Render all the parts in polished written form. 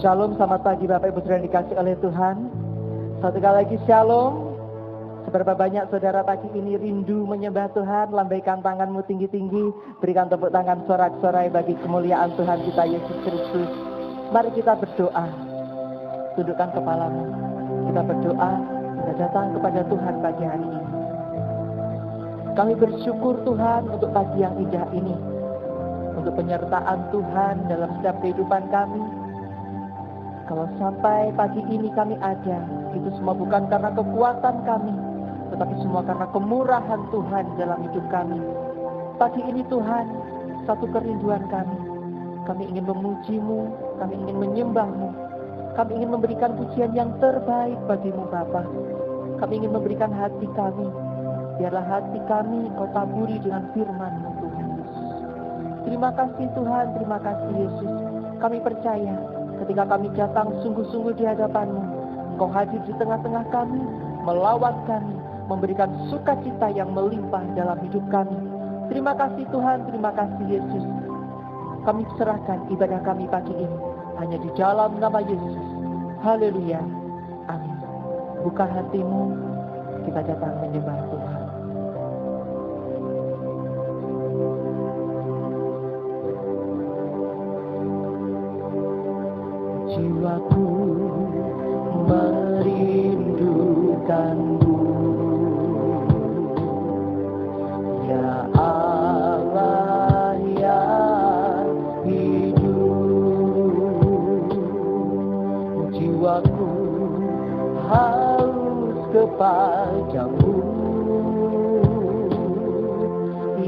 Shalom, selamat pagi Bapak Ibu Saudara yang dikasih oleh Tuhan. Satu kali lagi shalom. Seberapa banyak saudara pagi ini rindu menyembah Tuhan? Lambaikan tanganmu tinggi-tinggi, berikan tepuk tangan sorak-sorai bagi kemuliaan Tuhan kita Yesus Kristus. Mari kita berdoa. Tundukkan kepalamu. Kita berdoa, kita datang kepada Tuhan pagi hari ini. Kami bersyukur Tuhan untuk pagi yang indah ini, untuk penyertaan Tuhan dalam setiap kehidupan kami. Kalau sampai pagi ini kami ada, itu semua bukan karena kekuatan kami, tetapi semua karena kemurahan Tuhan dalam hidup kami. Pagi ini Tuhan, satu kerinduan kami. Kami ingin memuji-Mu, kami ingin menyembah-Mu. Kami ingin memberikan pujian yang terbaik bagi-Mu Bapa. Kami ingin memberikan hati kami. Biarlah hati kami Kau taburi dengan firman-Mu Tuhan Yesus. Terima kasih Tuhan, terima kasih Yesus. Kami percaya ketika kami datang sungguh-sungguh di hadapan-Mu, Engkau hadir di tengah-tengah kami, melawat kami, memberikan sukacita yang melimpah dalam hidup kami. Terima kasih Tuhan, terima kasih Yesus. Kami serahkan ibadah kami pagi ini hanya di dalam nama Yesus. Haleluya. Amin. Buka hatimu, kita datang menyembah Tuhan. Jiwaku merindukan-Mu, ya Allah yang hidup. Jiwaku haus kepada-Mu,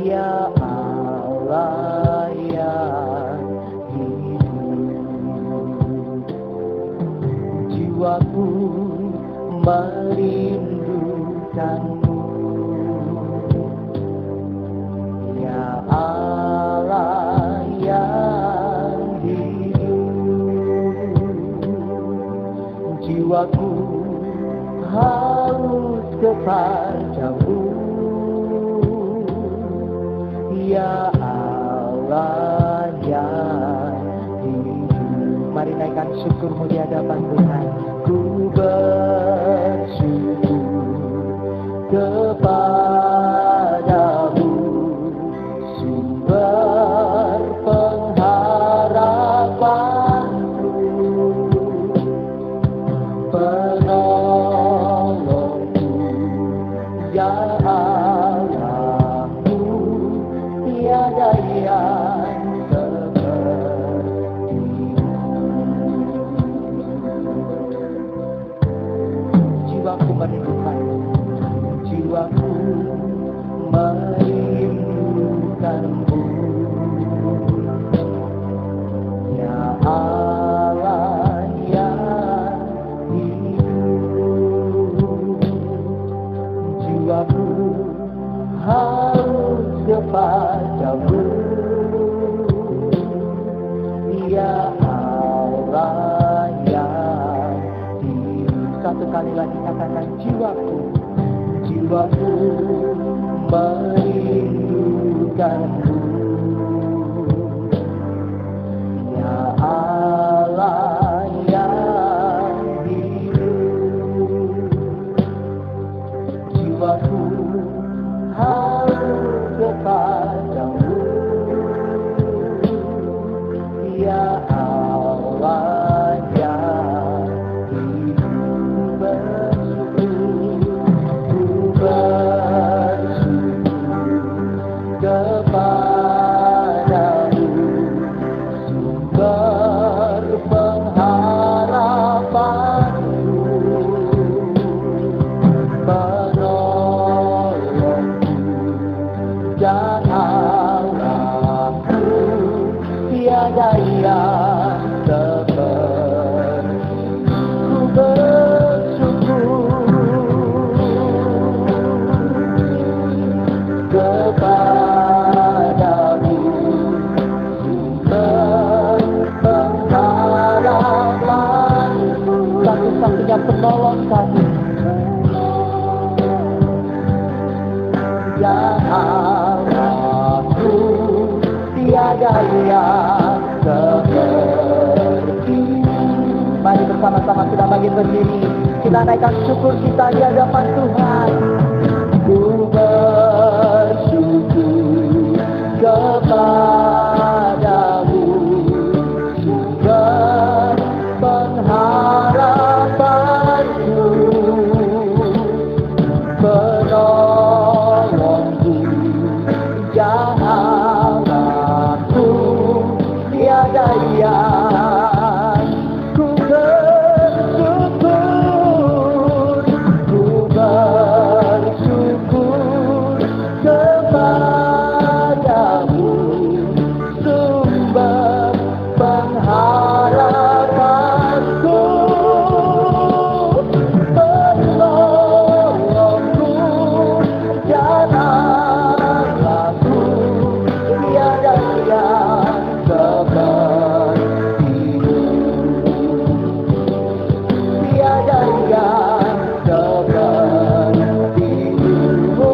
ya Allah yang jiwaku merindukan-Mu, ya Allah yang hidup. Jiwaku haus kepada-Mu, ya Allah yang hidup. Mari naikkan syukur-Mu di hadapan Tuhan. Ku bersyukur kepada-Mu, sumber pengharapanku, penolongku, ya Allahku, tiada yang jiwaku merindukan-Mu, ya Allah yang hidup. Jiwaku haus kepada-Mu, ya Allah yang hidup. Satu kali lagi katakan jiwaku merindukan-Mu, ya Allah yang hidup. Jiwaku haus kepada-Mu, ya Allah yang hidup. Kepada-Mu, sumber pengharapanku, penolongku, dan Allahku, tiada yang seperti-Mu. Bersyukur kepada-Mu, sumber pengharapanku, satu-satunya penolong kami, ya Allahku, tiada yang seperti-Mu. bangkit berdiri. Kita naikkan syukur kita di hadapan Tuhan. Ku bersyukur kepadamu, sumber pengharapanku, penolongku, jalanku, tiada yang ku bersyukur kepadamu, sumber pengharapanku, penolongku, jalanku, tiada yang sepertimu, tiada yang sepertimu,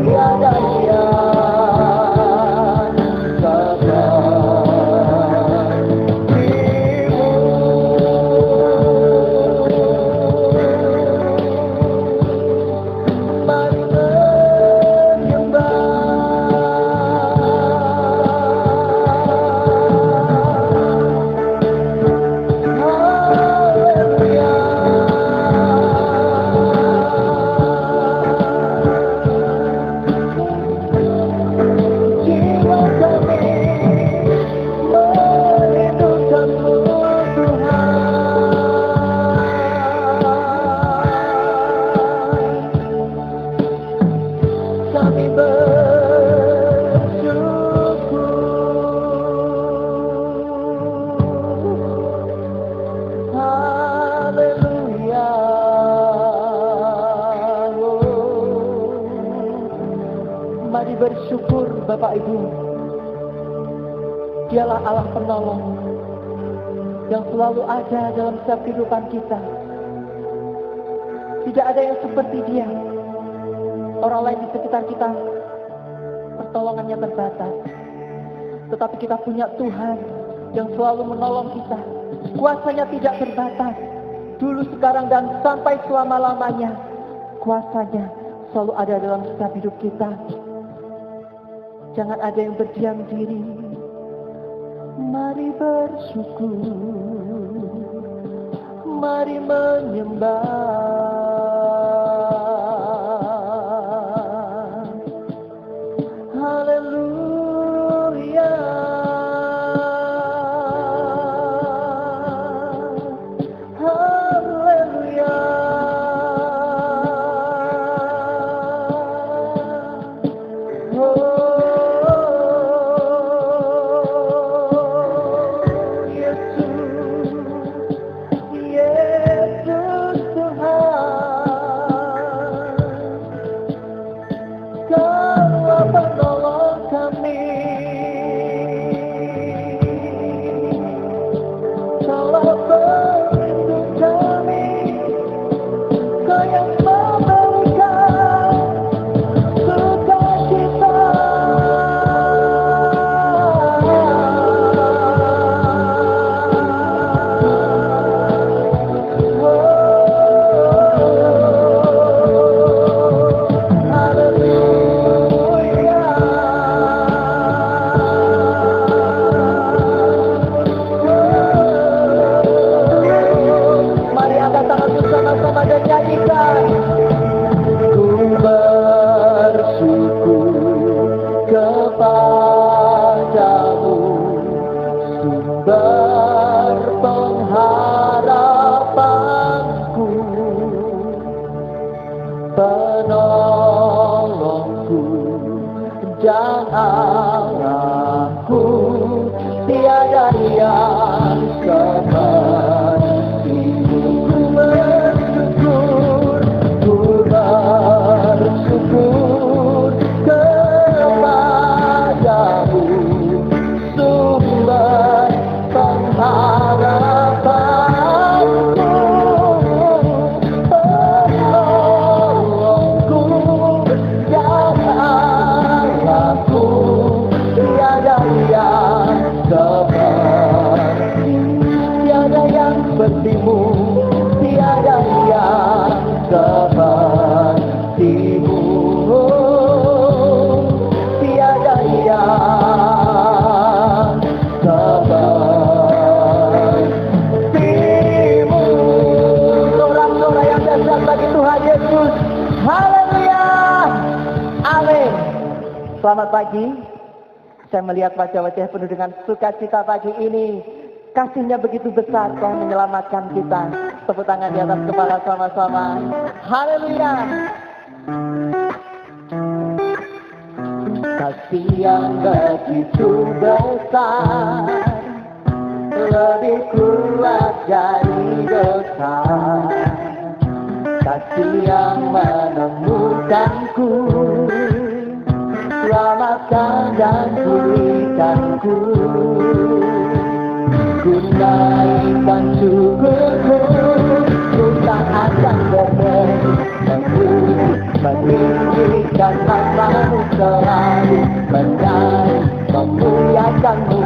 tiada yang sepertimu. Mari menyembah. Haleluya. Jiwa kami merindukanmu Tuhan. Kami bersyukur. Haleluya. Mari bersyukur Bapak Ibu. Dialah Allah penolong yang selalu ada dalam setiap kehidupan kita. Tidak ada yang seperti Dia. Orang lain di sekitar kita pertolongannya terbatas, tetapi kita punya Tuhan yang selalu menolong kita. Kuasanya tidak terbatas, dulu, sekarang, dan sampai selama-lamanya. Kuasanya selalu ada dalam setiap hidup kita. Jangan ada yang berdiam diri. Mari bersyukur, mari menyembah. Haleluya. Haleluya. Yesus Tuhan, Kau penolong kami, Kau pelindung kami, Kau yang memberikan sukacita. Mari angkat tangan bersama-sama dan nyanyikan. Ku bersyukur kepadamu, sumber pengharapanku, penolongku, janganku, tiada yang sepertimu. Ku bersyukur kepadamu, sumber pengharapanku, Selamat pagi. Saya melihat wajah-wajah penuh dengan sukacita pagi ini. Kasihnya begitu besar Tuhan menyelamatkan kita. Tepuk tangan di atas kepala sama-sama. Haleluya. Kasih yang begitu besar, lebih kuat dari dosa. Kasih yang menemukanku, selamatkan dan pulihkanku. Ku naikkan syukurku, ku tak akan berhenti meninggikan namamu selalu, menyanyi memuliakanmu,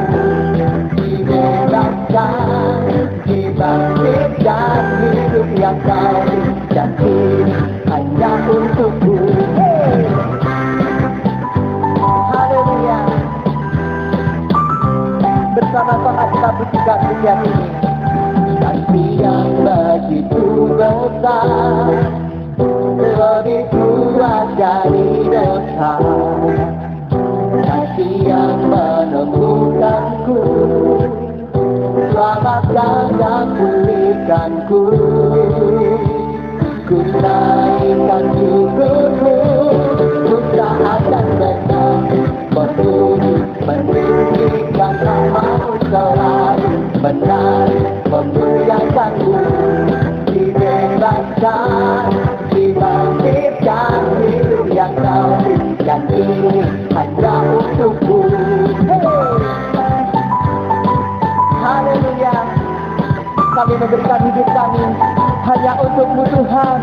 dibebaskan, dibangkitkan hidup yang baru, dan ini hanya untukku. Haleluya. Bersama-sama kita pujikan pujian ini. Kasih yang begitu besar, lebih kuat dari dosa. Kasih yang menemukanku, selamatkan dan pulihkanku. Ku naikkan syukurku, ku tak akan pernah berhenti meninggikan namamu selalu, menari memuliakanmu, dibebaskan, dibangkitkan hidup yang baru, dan ini hanya untukku. Haleluya. Kami memberikan hidup kami hanya untukmu Tuhan.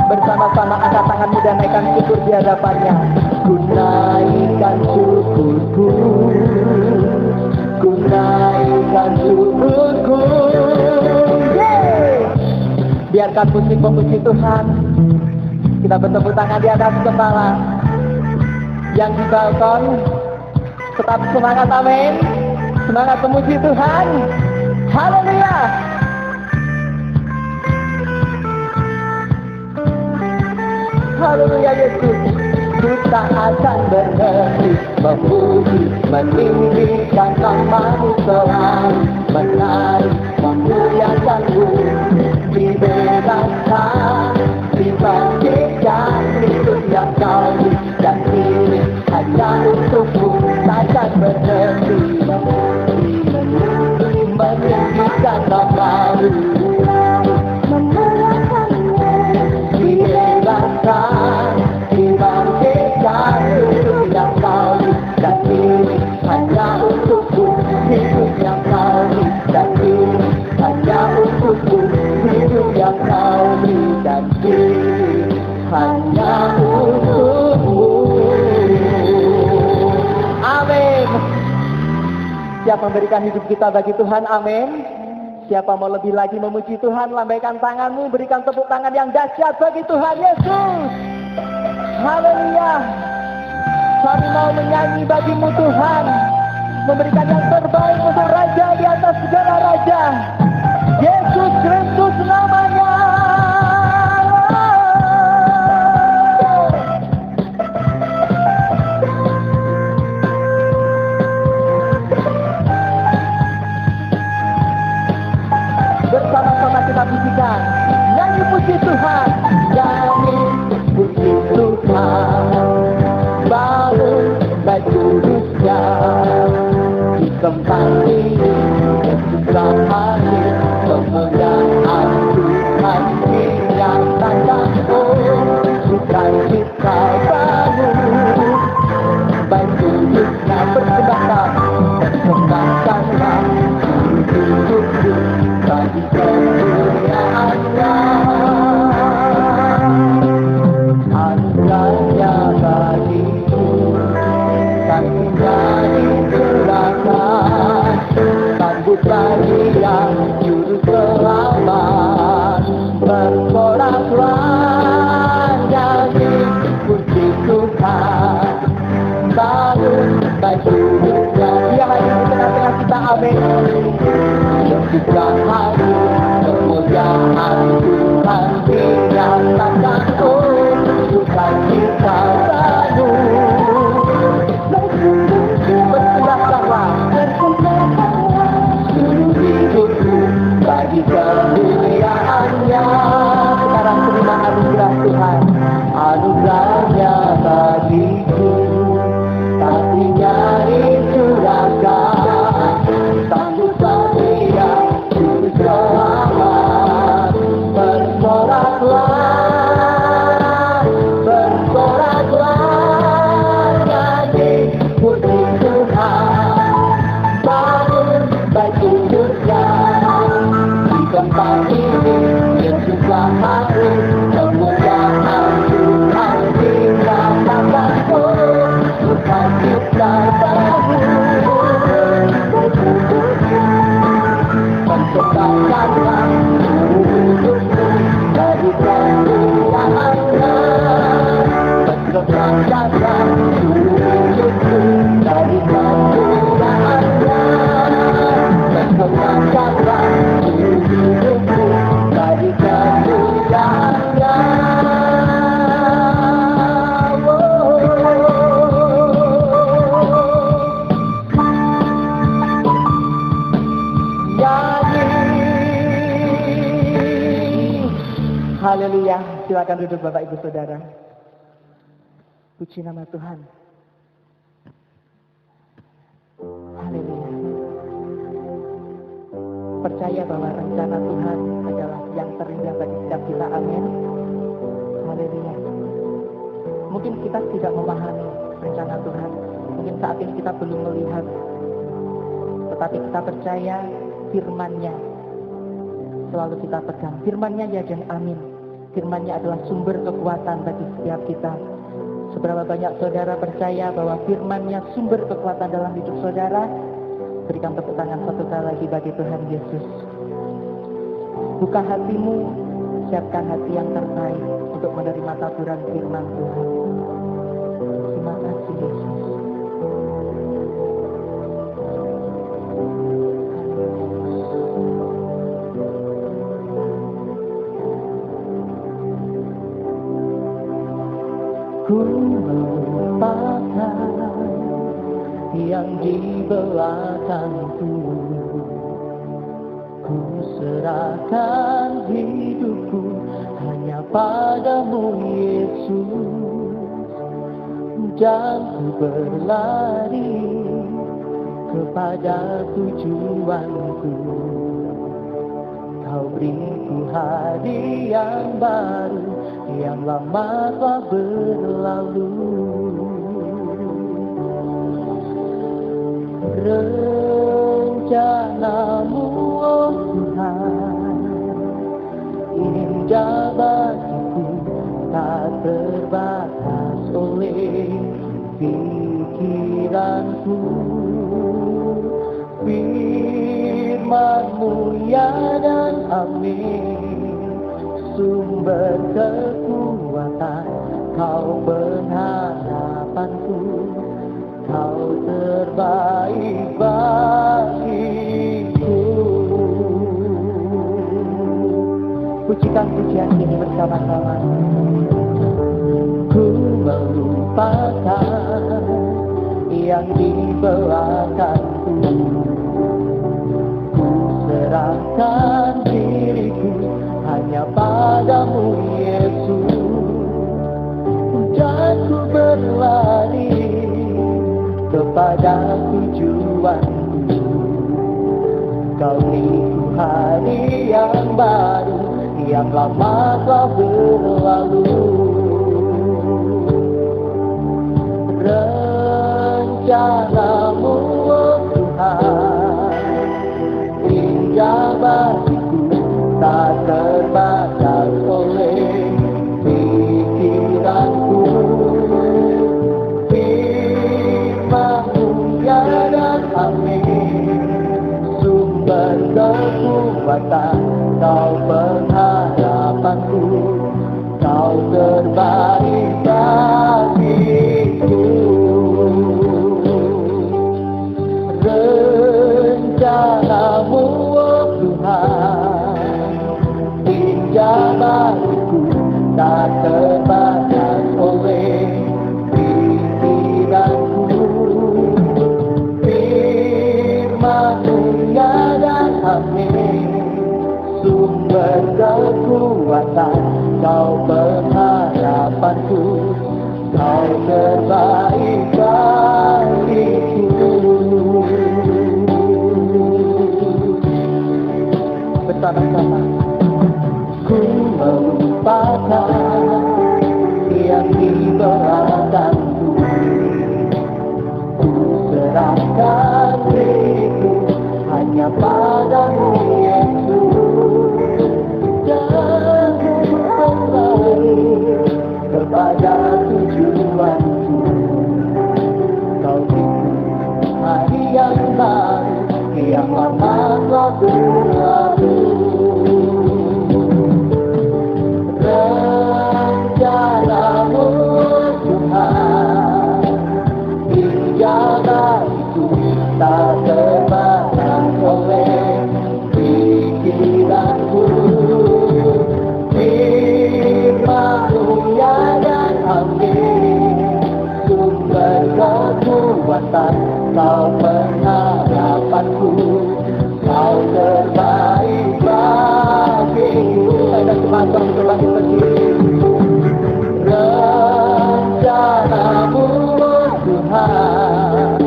Bersama-sama angkat tanganmu dan naikkan syukur di hadapannya. Ku naikkan syukurku, ku naikkan syukurku. Biarkan musik memuji Tuhan. Kita bertepuk tangan di atas kepala. Yang di balkon tetap semangat, amin. Semangat memuji Tuhan. Haleluya. Haleluya Yesus. Ku tak akan berhenti memuji, meninggikan namamu selalu, menari memuliakanmu, dibebaskan, dibangkitkan hidup yang baru, dan ini hanya untukmu. Takkan berhenti meninggikan namamu, dibebaskan, dibangkitkan hidup yang baru, dan ini hanya untukku. Hidup yang baru, dan ini hanya untukku. Hidup yang baru, dan ini hanya untukmu. Amin. Siapa memberikan hidup kita bagi Tuhan? Amin. Siapa mau lebih lagi memuji Tuhan? Lambaikan tanganmu, berikan tepuk tangan yang dahsyat bagi Tuhan Yesus. Haleluya. Kami mau menyanyi bagimu Tuhan, memberikan yang terbaik untuk Raja di atas segala Raja, Yesus Kristus namanya. Bersama-sama kita pujikan, nyanyi puji Tuhan, nyanyi puji Tuhan, bangun baik kudusnya di tempat ini. Yesus telah hadir, kemuliaan Tuhan dinyatakan. Oh, bukan kita bangun baik kudusnya, persembahkan, persembahkanlah hidup bagi kemuliaannya. Andalnya bagiku, kasihnya dicurahkan, sambut bagi yang juru selamat, bersorak-sorak nyanyi puji Tuhan, bangun baik hidupnya. Dia hadir di tengah-tengah kita, amin. Yesus telah hadir, kemuliaan Tuhan dinyatakan, oh sukacita baru. Bersiapkanlah seluruh hidupku bagi kemuliaan-Nya. Sekarang terima anugerah Tuhan, anugerahnya bagiku, kasih-Nya dicurahkan, sambut setia juru selamat. Bersoraklah, bersoraklah, nyanyi puji Tuhan, bangun baik sujudnya. Di tempat ini Yesuslah hadir, kemuliaan Tuhan dinyatakan, oh sukacita baru. Bersoraklah seluruh hidupku dari kemuliaan-Nya. Bersoraklah seluruh hidupku dari kemuliaan-Nya. Bersoraklah seluruh hidupku dari kemuliaan-Nya. Haleluya, silakan duduk Bapak Ibu Saudara. Puji nama Tuhan. Haleluya. Percaya bahwa rencana Tuhan adalah yang terindah bagi setiap kita, amin. Haleluya. Mungkin kita tidak memahami rencana Tuhan, mungkin saat ini kita belum melihat, tetapi kita percaya firman-Nya selalu kita pegang. Firman-Nya ya dan amin. Firman-Nya adalah sumber kekuatan bagi setiap kita. Seberapa banyak saudara percaya bahwa firman-Nya sumber kekuatan dalam hidup saudara? Berikan tepuk tangan satu kali lagi bagi Tuhan Yesus. Buka hatimu, siapkan hati yang terbaik untuk menerima taburan firman Tuhan. Terima kasih Yesus. Ku melupakan yang di belakangku, ku serahkan hidupku hanya padamu Yesus, dan ku berlari kepada tujuanku. Kau beriku hari yang baru, yang lama telah berlalu. Rencanamu, oh Tuhan, indah bagiku, tak terbatas oleh pikiranku. Firman-Mu ya dan amin, sumber kekuatan, Kau pengharapanku, Kau terbaik bagiku. Pujikan pujian ini bersama-sama. Ku melupakan yang di belakangku, ku serahkan diriku hanya padamu Yesus, dan ku berlari kepada tujuanku. Kau beriku hari yang baru, yang lama telah berlalu. Rencana-Mu, oh Tuhan, indah bagiku, tak terbatas oleh pikiranku. Firman-Mu ya dan amin, sumber kekuatan, Kau pengharapanku, Kau terbaik bagiku. Rencana-Mu, oh Tuhan, padamu Yesus, dan kembali kepada tujuanku. Kau bikin hari yang baru, kiamat telah berlalu. Rencanamu Tuhan, hingga bagiku tak terbatas oleh pikiranku. Firman-Mu dan amin, sumber kekuatan, Kau pengharapanku, Kau terbaik bagiku. Saya semacam berbagi berdiri. Rencana-Mu Tuhan,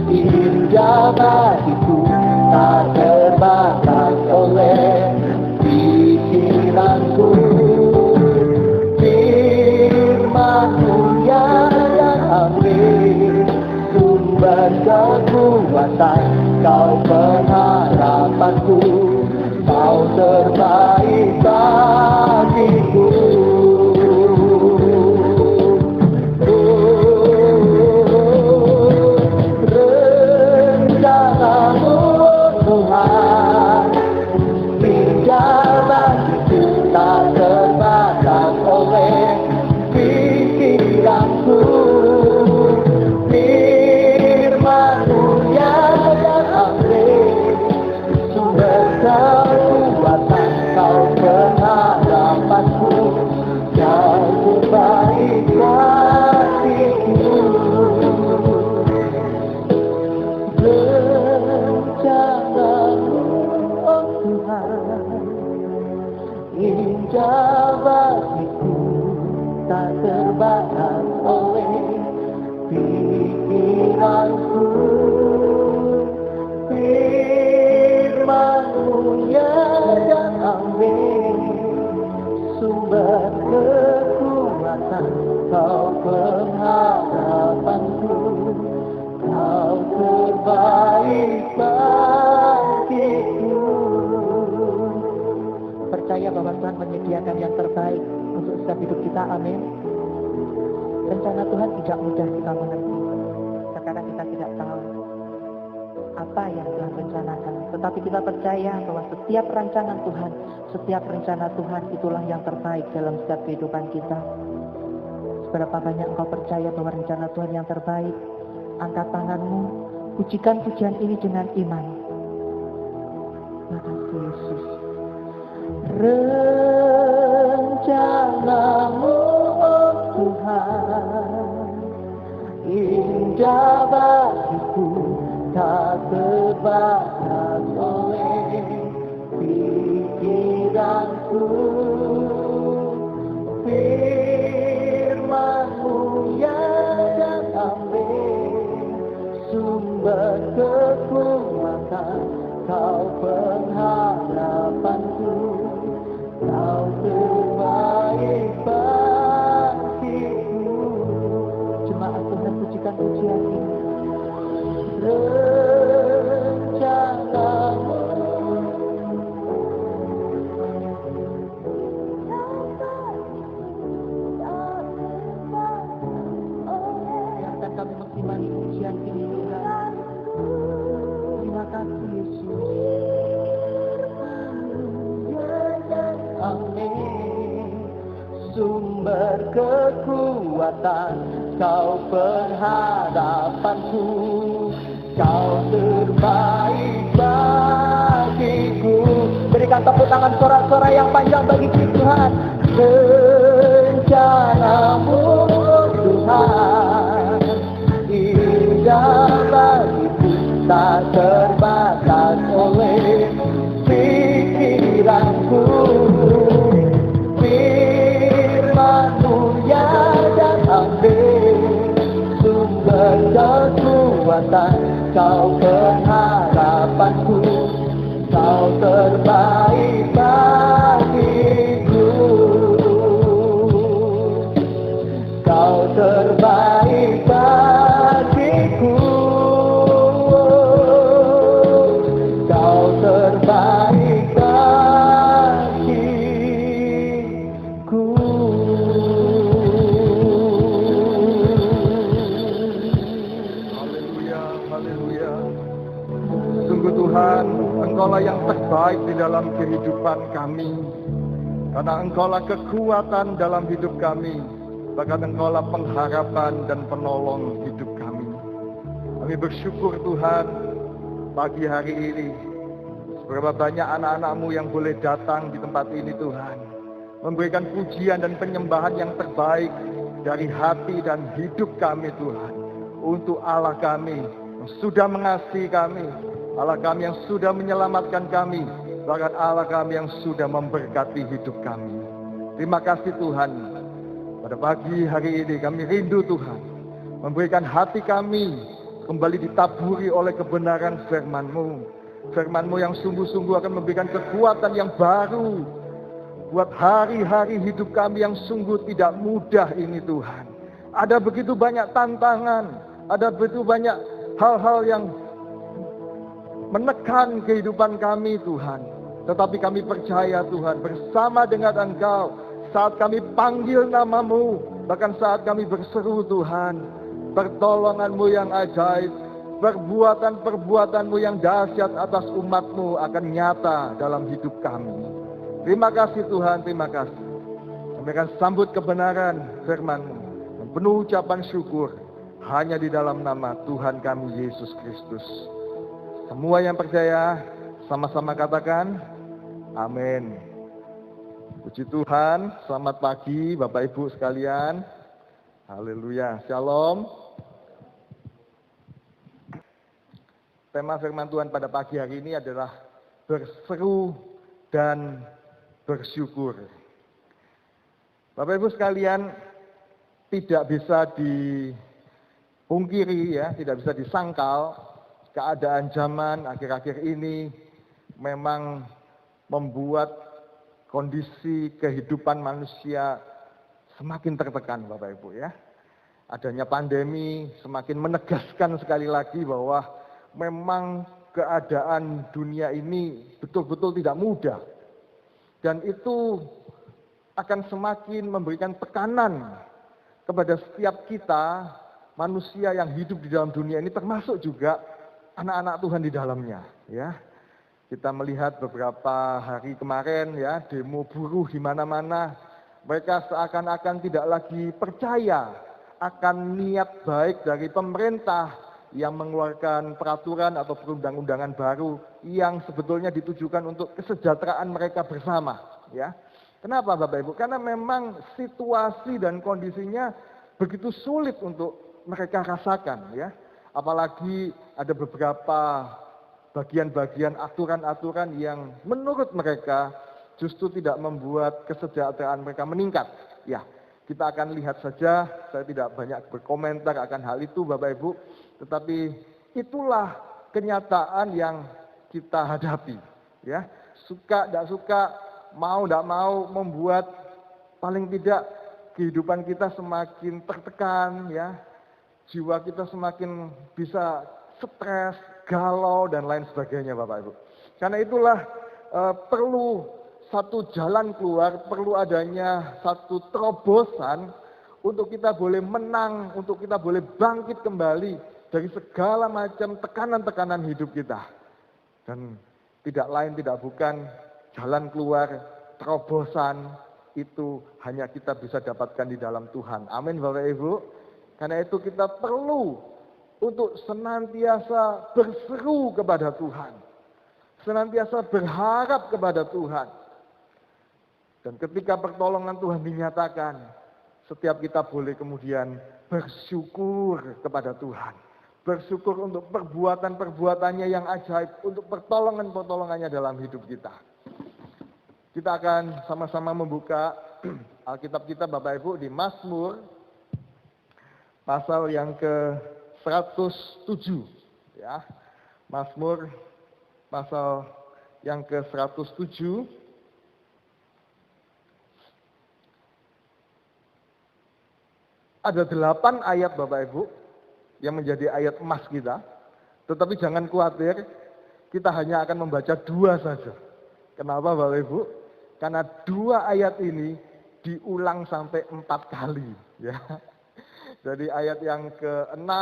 indah bagiku, tak terbatas oleh pikiranku. Firman-Mu dan amin, sumber kekuatan, Kau pengharapanku, Kau terbaik bagiku. Rencana-Mu Tuhan, hingga bagiku, tak terbatas oleh pikiranku. Firman-Mu dan amin, sumber kekuatan, Kau pengharapanku, Kau terbaik bagiku. Rencana-Mu oh Tuhan, indah bagiku, tak terbatas oleh pikiranku. Firman-Mu dan amin, sumber kekuatan, Kau pengharapanku, Kau terbaik bagiku. Percaya bahwa Tuhan menyediakan yang terbaik untuk setiap hidup kita, amin. Rencana Tuhan tidak mudah kita mengerti. Terkadang kita tidak tahu apa yang Tuhan rencanakan, tetapi kita percaya bahwa setiap rancangan Tuhan, setiap rencana Tuhan itulah yang terbaik dalam setiap kehidupan kita. Seberapa banyak engkau percaya bahwa rencana Tuhan yang terbaik? Angkat tanganmu, pujikan pujian ini dengan iman. Makasih Yesus. Rencana-Mu oh Tuhan, indah bagiku, tak terbatas oleh pikiranku. Firman-Mu dan amin, sumber kekuatan, Kau pengharapanku, Kau terbaik bagiku. Jemaat Tuhan, pujikan pujian ini. Rencana-Mu biarkan kami mengimani pujian ini Tuhan. Terima kasih Yesus. Amin. Sumber kekuatan, Kau pengharapanku, Kau terbaik bagiku. Berikan tepuk tangan sorak-sorai yang panjang bagi Tuhan. Rencana-Mu Tuhan, indah bagiku, tak terbatas oleh pikiranku. Firman-Mu dan amin, sumber kekuatan, Kau pengharapanku, Kau terbaik bagiku. Kau terbaik bagiku. Kau Tuhan, Engkaulah yang terbaik di dalam kehidupan kami. Karena Engkaulah kekuatan dalam hidup kami. Bahkan Engkaulah pengharapan dan penolong hidup kami. Kami bersyukur Tuhan, pagi hari ini. Berapa banyak anak-anak-Mu yang boleh datang di tempat ini Tuhan. Memberikan pujian dan penyembahan yang terbaik dari hati dan hidup kami Tuhan. Untuk Allah kami yang sudah mengasihi kami. Allah kami yang sudah menyelamatkan kami. Bahkan Allah kami yang sudah memberkati hidup kami. Terima kasih Tuhan. Pada pagi hari ini kami rindu Tuhan. Memberikan hati kami kembali ditaburi oleh kebenaran firman-Mu. Firman-Mu yang sungguh-sungguh akan memberikan kekuatan yang baru buat hari-hari hidup kami yang sungguh tidak mudah ini Tuhan. Ada begitu banyak tantangan, ada begitu banyak hal-hal yang menekan kehidupan kami Tuhan. Tetapi kami percaya Tuhan, bersama dengan Engkau, saat kami panggil nama-Mu, bahkan saat kami berseru Tuhan, pertolongan-Mu yang ajaib, perbuatan-perbuatan-Mu yang dahsyat atas umat-Mu akan nyata dalam hidup kami. Terima kasih Tuhan, terima kasih. Kami akan sambut kebenaran firman-Mu. Penuh ucapan syukur hanya di dalam nama Tuhan kami Yesus Kristus. Semua yang percaya sama-sama katakan amin. Puji Tuhan, selamat pagi Bapak Ibu sekalian. Haleluya, shalom. Tema firman Tuhan pada pagi hari ini adalah berseru dan bersyukur. Bapak Ibu sekalian, tidak bisa dipungkiri ya, tidak bisa disangkal, keadaan zaman akhir-akhir ini memang membuat kondisi kehidupan manusia semakin tertekan Bapak Ibu ya. Adanya pandemi semakin menegaskan sekali lagi bahwa memang keadaan dunia ini betul-betul tidak mudah. Dan itu akan semakin memberikan tekanan kepada setiap kita, manusia yang hidup di dalam dunia ini, termasuk juga anak-anak Tuhan di dalamnya. Ya, kita melihat beberapa hari kemarin ya, demo buruh di mana-mana, mereka seakan-akan tidak lagi percaya akan niat baik dari pemerintah yang mengeluarkan peraturan atau perundang-undangan baru yang sebetulnya ditujukan untuk kesejahteraan mereka bersama. Ya, kenapa Bapak Ibu? Karena memang situasi dan kondisinya begitu sulit untuk mereka rasakan. Ya, apalagi ada beberapa bagian-bagian aturan-aturan yang menurut mereka justru tidak membuat kesejahteraan mereka meningkat. Ya, kita akan lihat saja, saya tidak banyak berkomentar akan hal itu Bapak Ibu, tetapi itulah kenyataan yang kita hadapi. Ya, suka tidak suka, mau tidak mau membuat paling tidak kehidupan kita semakin tertekan, ya, jiwa kita semakin bisa stres, galau dan lain sebagainya Bapak Ibu. Karena itulah perlu satu jalan keluar, perlu adanya satu terobosan untuk kita boleh menang, untuk kita boleh bangkit kembali dari segala macam tekanan-tekanan hidup kita. Dan tidak lain tidak bukan jalan keluar, terobosan itu hanya kita bisa dapatkan di dalam Tuhan. Amin Bapak Ibu. Karena itu kita perlu untuk senantiasa berseru kepada Tuhan. Senantiasa berharap kepada Tuhan. Dan ketika pertolongan Tuhan dinyatakan, setiap kita boleh kemudian bersyukur kepada Tuhan. Bersyukur untuk perbuatan-perbuatannya yang ajaib, untuk pertolongan-pertolongannya dalam hidup kita. Kita akan sama-sama membuka Alkitab kita Bapak Ibu di Mazmur pasal yang ke-107 ya. Mazmur pasal yang ke-107 ada 8 ayat Bapak Ibu yang menjadi ayat emas kita. Tetapi jangan khawatir, kita hanya akan membaca 2 saja. Kenapa Bapak Ibu? Karena 2 ayat ini diulang sampai 4 kali ya. Jadi ayat yang ke-6,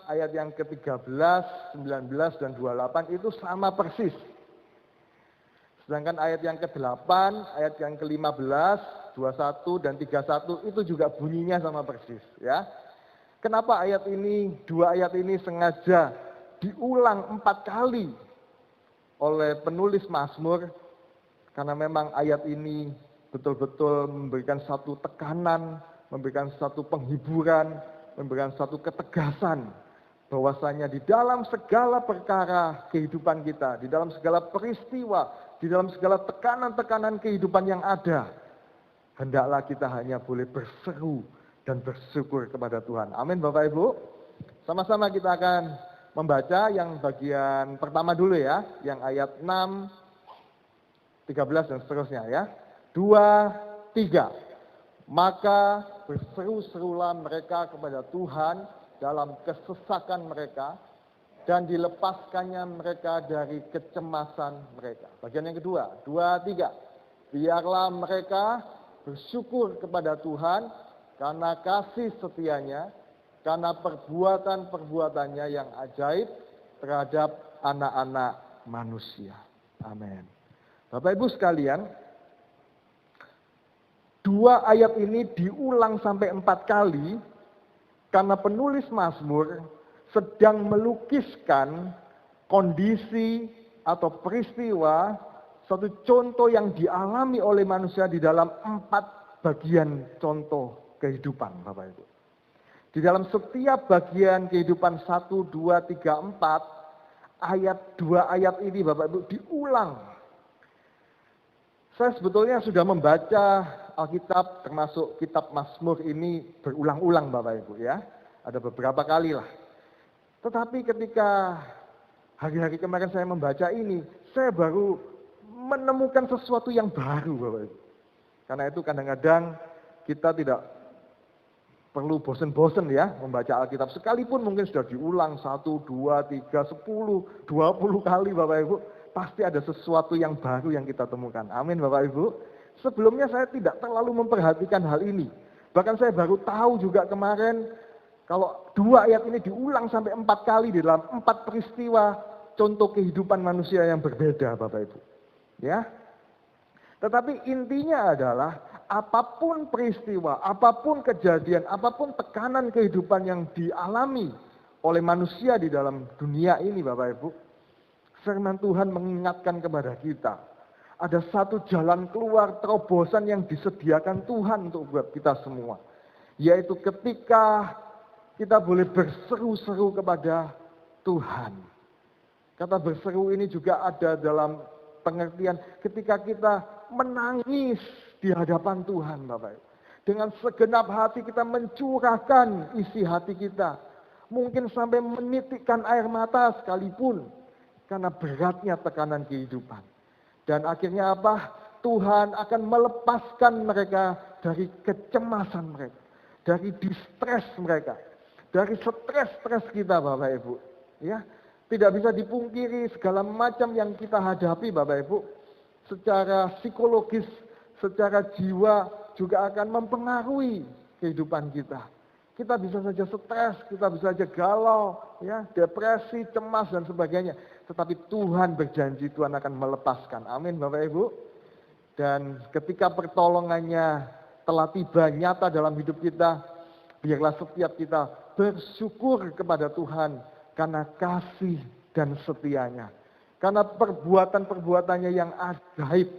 ayat yang ke-13, 19, dan 28 itu sama persis. Sedangkan ayat yang ke-8, ayat yang ke-15, 21, dan 31 itu juga bunyinya sama persis. Ya. Kenapa ayat ini, dua ayat ini sengaja diulang 4 kali oleh penulis Mazmur? Karena memang ayat ini betul-betul memberikan satu tekanan, memberikan satu penghiburan, memberikan satu ketegasan bahwasanya di dalam segala perkara kehidupan kita, di dalam segala peristiwa, di dalam segala tekanan-tekanan kehidupan yang ada, hendaklah kita hanya boleh berseru dan bersyukur kepada Tuhan. Amin Bapak Ibu. Sama-sama kita akan membaca yang bagian pertama dulu ya, yang ayat 6, 13 dan seterusnya ya. 2, 3. Maka berseru-serulah mereka kepada Tuhan dalam kesesakan mereka dan dilepaskannya mereka dari kecemasan mereka. Bagian yang kedua, 2, 3. Biarlah mereka bersyukur kepada Tuhan karena kasih setianya, karena perbuatan-perbuatannya yang ajaib terhadap anak-anak manusia. Amin. Bapak Ibu sekalian, dua ayat ini diulang sampai 4 kali karena penulis Mazmur sedang melukiskan kondisi atau peristiwa, satu contoh yang dialami oleh manusia di dalam 4 bagian contoh kehidupan, Bapak Ibu. Di dalam setiap bagian kehidupan 1, 2, 3, 4, dua ayat ini Bapak Ibu diulang. Saya sebetulnya sudah membaca Alkitab termasuk kitab Mazmur ini berulang-ulang Bapak Ibu ya. Ada beberapa kali lah. Tetapi ketika hari-hari kemarin saya membaca ini, saya baru menemukan sesuatu yang baru Bapak Ibu. Karena itu kadang-kadang kita tidak perlu bosen-bosen ya membaca Alkitab. Sekalipun mungkin sudah diulang 1, 2, 3, 10, 20 kali Bapak Ibu. Pasti ada sesuatu yang baru yang kita temukan. Amin Bapak Ibu. Sebelumnya saya tidak terlalu memperhatikan hal ini. Bahkan saya baru tahu juga kemarin kalau dua ayat ini diulang sampai 4 kali di dalam 4 peristiwa contoh kehidupan manusia yang berbeda Bapak Ibu. Ya. Tetapi intinya adalah apapun peristiwa, apapun kejadian, apapun tekanan kehidupan yang dialami oleh manusia di dalam dunia ini Bapak Ibu, firman Tuhan mengingatkan kepada kita, ada satu jalan keluar terobosan yang disediakan Tuhan untuk buat kita semua. Yaitu ketika kita boleh berseru-seru kepada Tuhan. Kata berseru ini juga ada dalam pengertian ketika kita menangis di hadapan Tuhan Bapak Ibu. Dengan segenap hati kita mencurahkan isi hati kita. Mungkin sampai menitikkan air mata sekalipun. Karena beratnya tekanan kehidupan. Dan akhirnya apa? Tuhan akan melepaskan mereka dari kecemasan mereka. Dari distres mereka. Dari stres-stres kita Bapak Ibu. Ya, tidak bisa dipungkiri segala macam yang kita hadapi Bapak Ibu. Secara psikologis, secara jiwa juga akan mempengaruhi kehidupan kita. Kita bisa saja stres, kita bisa saja galau, ya, depresi, cemas dan sebagainya. Tetapi Tuhan berjanji Tuhan akan melepaskan. Amin Bapak Ibu. Dan ketika pertolongannya telah tiba nyata dalam hidup kita, biarlah setiap kita bersyukur kepada Tuhan karena kasih dan setianya. Karena perbuatan-perbuatannya yang ajaib,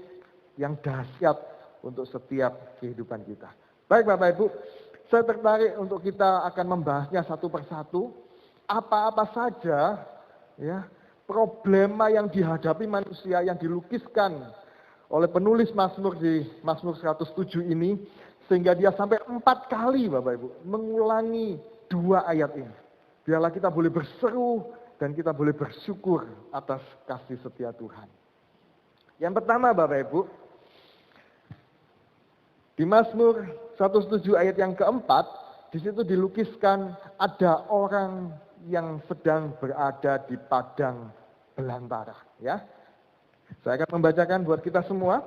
yang dahsyat untuk setiap kehidupan kita. Baik Bapak Ibu, saya tertarik untuk kita akan membahasnya satu persatu. Apa-apa saja ya problema yang dihadapi manusia yang dilukiskan oleh penulis Mazmur di Mazmur 107 ini, sehingga dia sampai 4 kali Bapak Ibu mengulangi 2 ayat ini. Biarlah kita boleh berseru dan kita boleh bersyukur atas kasih setia Tuhan. Yang pertama Bapak Ibu, di Mazmur 107 ayat yang keempat, di situ dilukiskan ada orang yang sedang berada di padang belantara. Ya, saya akan membacakan buat kita semua.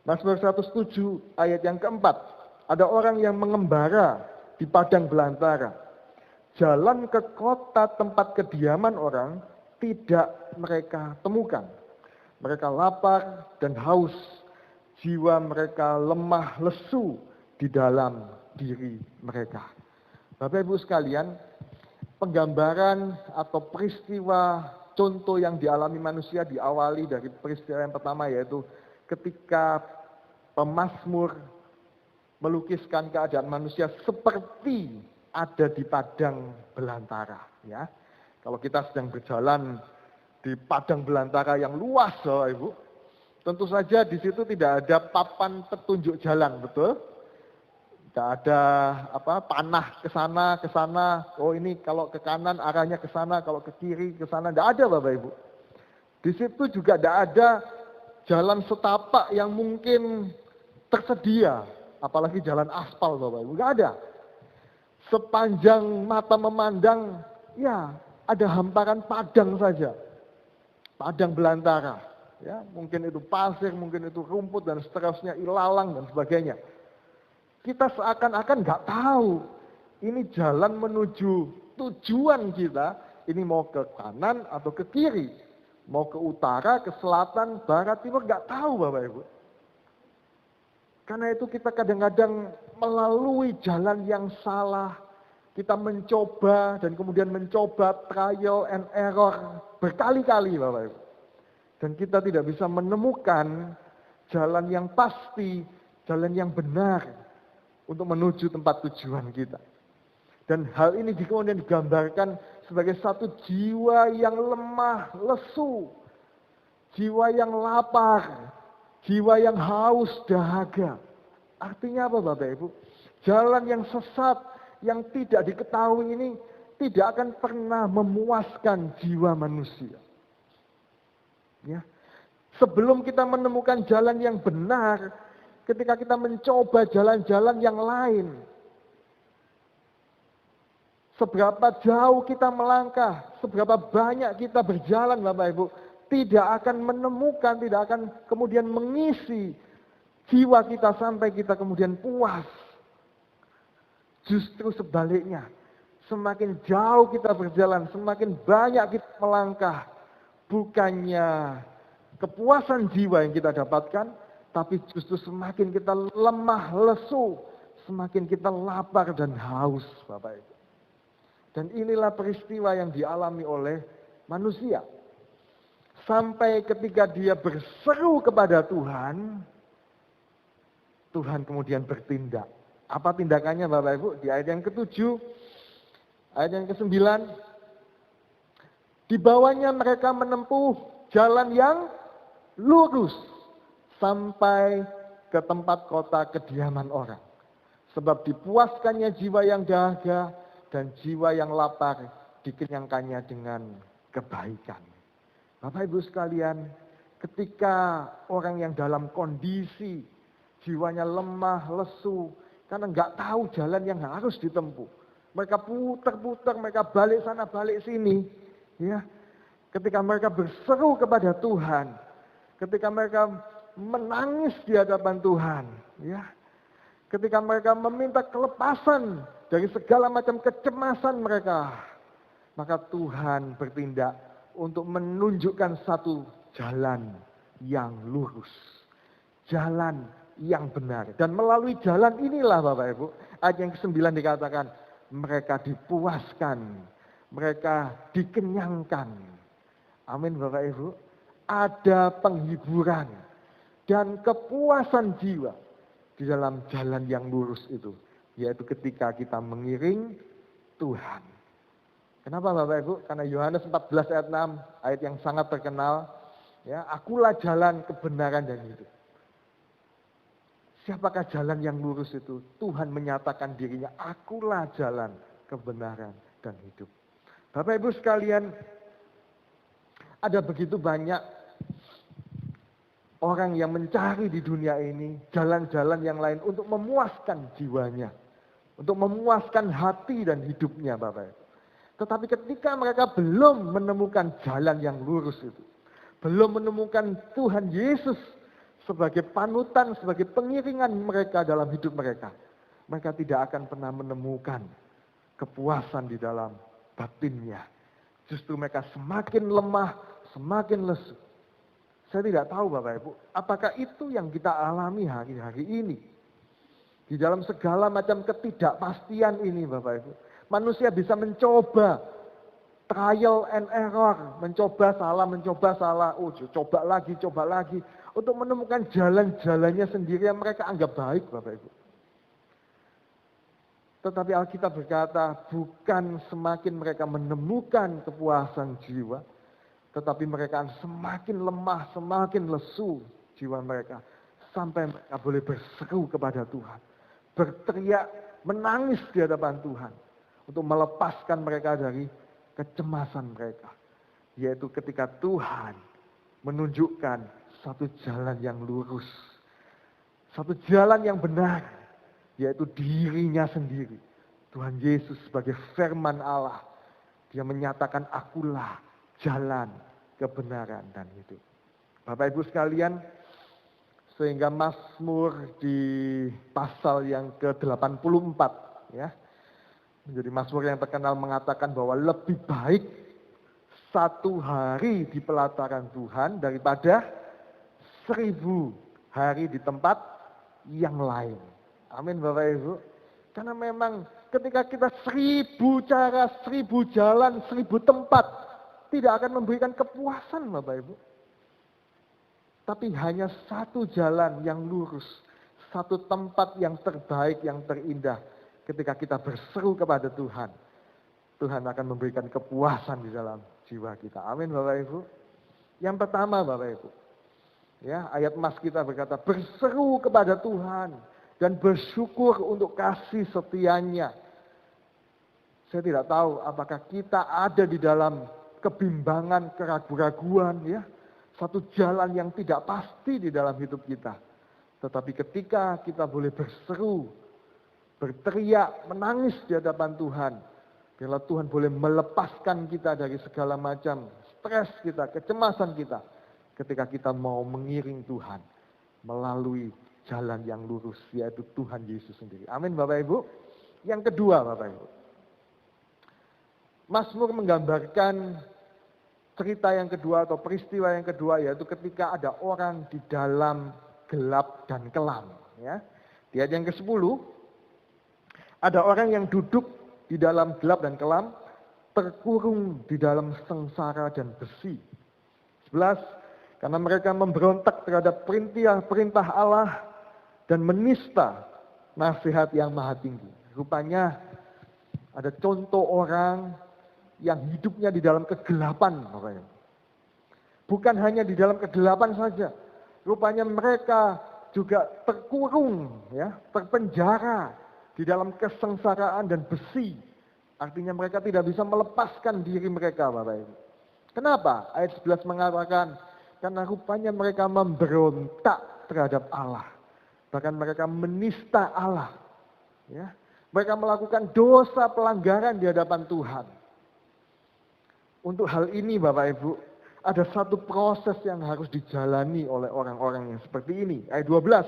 Mazmur 107 ayat yang keempat. Ada orang yang mengembara di padang belantara. Jalan ke kota tempat kediaman orang tidak mereka temukan. Mereka lapar dan haus. Jiwa mereka lemah lesu di dalam diri mereka. Bapak Ibu sekalian, penggambaran atau peristiwa contoh yang dialami manusia diawali dari peristiwa yang pertama, yaitu ketika pemazmur melukiskan keadaan manusia seperti ada di padang belantara. Ya, kalau kita sedang berjalan di padang belantara yang luas, Bapak Ibu, tentu saja di situ tidak ada papan petunjuk jalan, betul? Tidak ada panah ke sana. Oh, ini kalau ke kanan arahnya ke sana, kalau ke kiri ke sana. Tidak ada, Bapak Ibu. Di situ juga tidak ada jalan setapak yang mungkin tersedia, apalagi jalan aspal, Bapak Ibu. Tidak ada. Sepanjang mata memandang, ya ada hamparan padang saja. Padang belantara. Ya, mungkin itu pasir, mungkin itu rumput dan seterusnya, ilalang dan sebagainya. Kita seakan-akan nggak tahu ini jalan menuju tujuan kita, ini mau ke kanan atau ke kiri, mau ke utara, ke selatan, barat, timur, nggak tahu, Bapak Ibu. Karena itu kita kadang-kadang melalui jalan yang salah, kita mencoba dan kemudian mencoba trial and error berkali-kali, Bapak Ibu. Dan kita tidak bisa menemukan jalan yang pasti, jalan yang benar untuk menuju tempat tujuan kita. Dan hal ini kemudian digambarkan sebagai satu jiwa yang lemah, lesu, jiwa yang lapar, jiwa yang haus dahaga. Artinya apa, Bapak Ibu? Jalan yang sesat, yang tidak diketahui ini tidak akan pernah memuaskan jiwa manusia. Ya. Sebelum kita menemukan jalan yang benar, ketika kita mencoba jalan-jalan yang lain, seberapa jauh kita melangkah, seberapa banyak kita berjalan, Bapak Ibu, tidak akan menemukan, tidak akan kemudian mengisi jiwa kita sampai kita kemudian puas. Justru sebaliknya, semakin jauh kita berjalan, semakin banyak kita melangkah, bukannya kepuasan jiwa yang kita dapatkan, tapi justru semakin kita lemah lesu, semakin kita lapar dan haus, Bapak Ibu. Dan inilah peristiwa yang dialami oleh manusia. Sampai ketika dia berseru kepada Tuhan, Tuhan kemudian bertindak. Apa tindakannya, Bapak Ibu? Di ayat yang ke-7, ayat yang ke-9, di bawahnya mereka menempuh jalan yang lurus sampai ke tempat kota kediaman orang. Sebab dipuaskannya jiwa yang dahaga dan jiwa yang lapar dikenyangkannya dengan kebaikan. Bapak Ibu sekalian, ketika orang yang dalam kondisi jiwanya lemah, lesu, karena nggak tahu jalan yang harus ditempuh. Mereka putar-putar, mereka balik sana, balik sini. Ya, ketika mereka berseru kepada Tuhan, ketika mereka menangis di hadapan Tuhan, ya. Ketika mereka meminta kelepasan dari segala macam kecemasan mereka, maka Tuhan bertindak untuk menunjukkan satu jalan yang lurus, jalan yang benar. Dan melalui jalan inilah, Bapak Ibu, ayat yang ke-9 dikatakan, mereka dipuaskan, mereka dikenyangkan. Amin, Bapak Ibu. Ada penghiburan dan kepuasan jiwa di dalam jalan yang lurus itu, yaitu ketika kita mengiring Tuhan. Kenapa, Bapak Ibu? Karena Yohanes 14 ayat 6, ayat yang sangat terkenal, ya, akulah jalan, kebenaran dan hidup. Siapakah jalan yang lurus itu? Tuhan menyatakan dirinya, akulah jalan, kebenaran dan hidup. Bapak Ibu sekalian, ada begitu banyak orang yang mencari di dunia ini jalan-jalan yang lain untuk memuaskan jiwanya, untuk memuaskan hati dan hidupnya, Bapak Ibu. Tetapi ketika mereka belum menemukan jalan yang lurus itu, belum menemukan Tuhan Yesus sebagai panutan, sebagai pengiringan mereka dalam hidup mereka, mereka tidak akan pernah menemukan kepuasan di dalam batinnya. Justru mereka semakin lemah, semakin lesu. Saya tidak tahu Bapak Ibu, apakah itu yang kita alami hari-hari ini? Di dalam segala macam ketidakpastian ini Bapak Ibu, manusia bisa mencoba trial and error, mencoba salah, coba lagi, untuk menemukan jalan-jalannya sendiri yang mereka anggap baik Bapak Ibu. Tetapi Alkitab berkata, bukan semakin mereka menemukan kepuasan jiwa, tetapi mereka semakin lemah, semakin lesu jiwa mereka. Sampai mereka boleh berseru kepada Tuhan. Berteriak, menangis di hadapan Tuhan. Untuk melepaskan mereka dari kecemasan mereka. Yaitu ketika Tuhan menunjukkan satu jalan yang lurus. Satu jalan yang benar. Yaitu dirinya sendiri. Tuhan Yesus sebagai firman Allah. Dia menyatakan akulah jalan, kebenaran, dan hidup. Bapak Ibu sekalian, sehingga Mazmur di pasal yang ke-84 ya, menjadi Mazmur yang terkenal mengatakan bahwa lebih baik satu hari di pelataran Tuhan daripada 1000 hari di tempat yang lain. Amin Bapak Ibu. Karena memang ketika kita 1000 cara, 1000 jalan, 1000 tempat, tidak akan memberikan kepuasan Bapak Ibu. Tapi hanya satu jalan yang lurus. Satu tempat yang terbaik, yang terindah. Ketika kita berseru kepada Tuhan. Tuhan akan memberikan kepuasan di dalam jiwa kita. Amin Bapak Ibu. Yang pertama Bapak Ibu. Ya, ayat mas kita berkata, berseru kepada Tuhan. Dan bersyukur untuk kasih setianya. Saya tidak tahu apakah kita ada di dalam kebimbangan, keraguan-raguan ya. Satu jalan yang tidak pasti di dalam hidup kita. Tetapi ketika kita boleh berseru, berteriak, menangis di hadapan Tuhan. Biarlah Tuhan boleh melepaskan kita dari segala macam stres kita, kecemasan kita. Ketika kita mau mengiring Tuhan melalui jalan yang lurus, yaitu Tuhan Yesus sendiri. Amin Bapak Ibu. Yang kedua Bapak Ibu. Mazmur menggambarkan cerita yang kedua atau peristiwa yang kedua, yaitu ketika ada orang di dalam gelap dan kelam. Ya. Di ayat yang ke-10, ada orang yang duduk di dalam gelap dan kelam, terkurung di dalam sengsara dan besi. 11, karena mereka memberontak terhadap perintah Allah dan menista nasihat yang maha tinggi. Rupanya ada contoh orang yang hidupnya di dalam kegelapan. Bukan hanya di dalam kegelapan saja. Rupanya mereka juga terkurung, ya, terpenjara di dalam kesengsaraan dan besi. Artinya mereka tidak bisa melepaskan diri mereka, Bapak Ibu. Kenapa? Ayat 11 mengatakan, karena rupanya mereka memberontak terhadap Allah. Bahkan mereka menista Allah. Ya. Mereka melakukan dosa pelanggaran di hadapan Tuhan. Untuk hal ini Bapak Ibu, ada satu proses yang harus dijalani oleh orang-orang yang seperti ini. Ayat 12,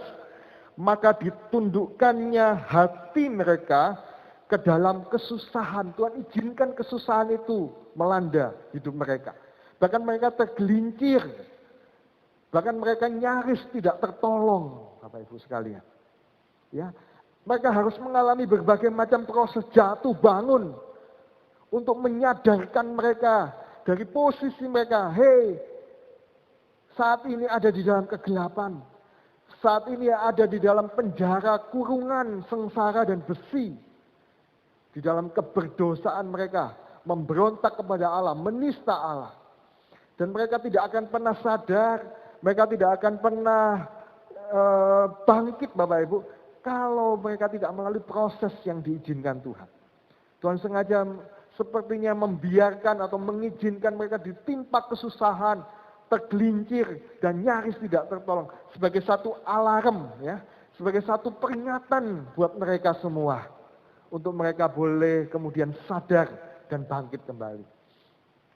maka ditundukkannya hati mereka ke dalam kesusahan. Tuhan izinkan kesusahan itu melanda hidup mereka. Bahkan mereka tergelincir. Bahkan mereka nyaris tidak tertolong, Bapak Ibu sekalian. Ya, mereka harus mengalami berbagai macam proses jatuh bangun. Untuk menyadarkan mereka dari posisi mereka. Hei, saat ini ada di dalam kegelapan. Saat ini ada di dalam penjara, kurungan, sengsara dan besi. Di dalam keberdosaan mereka. Memberontak kepada Allah, menista Allah. Dan mereka tidak akan pernah sadar. Mereka tidak akan pernah bangkit Bapak Ibu. Kalau mereka tidak melalui proses yang diizinkan Tuhan. Tuhan sengaja sepertinya membiarkan atau mengizinkan mereka ditimpa kesusahan, tergelincir dan nyaris tidak tertolong sebagai satu alarm ya, sebagai satu peringatan buat mereka semua untuk mereka boleh kemudian sadar dan bangkit kembali.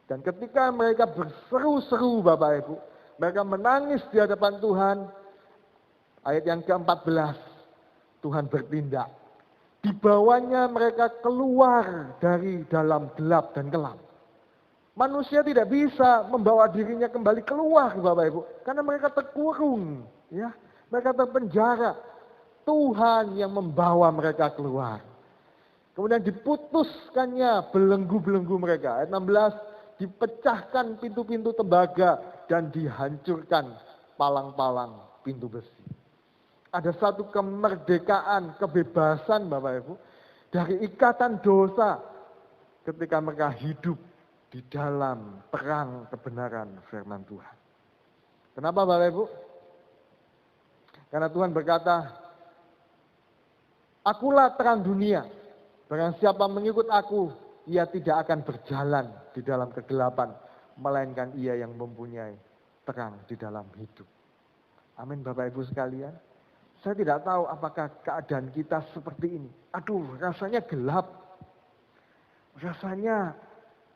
Dan ketika mereka berseru-seru Bapak Ibu, mereka menangis di hadapan Tuhan. Ayat yang ke-14, Tuhan bertindak. Dibawanya mereka keluar dari dalam gelap dan kelam. Manusia tidak bisa membawa dirinya kembali keluar, Bapak Ibu, karena mereka terkurung, ya. Mereka terpenjara. Tuhan yang membawa mereka keluar. Kemudian diputuskannya belenggu-belenggu mereka. Ayat 16, dipecahkan pintu-pintu tembaga dan dihancurkan palang-palang pintu besi. Ada satu kemerdekaan, kebebasan Bapak Ibu, dari ikatan dosa ketika mereka hidup di dalam terang kebenaran firman Tuhan. Kenapa Bapak Ibu? Karena Tuhan berkata, "Akulah terang dunia. Barang siapa mengikut aku, ia tidak akan berjalan di dalam kegelapan, melainkan ia yang mempunyai terang di dalam hidup." Amin Bapak Ibu sekalian. Saya tidak tahu apakah keadaan kita seperti ini. Aduh, rasanya gelap. Rasanya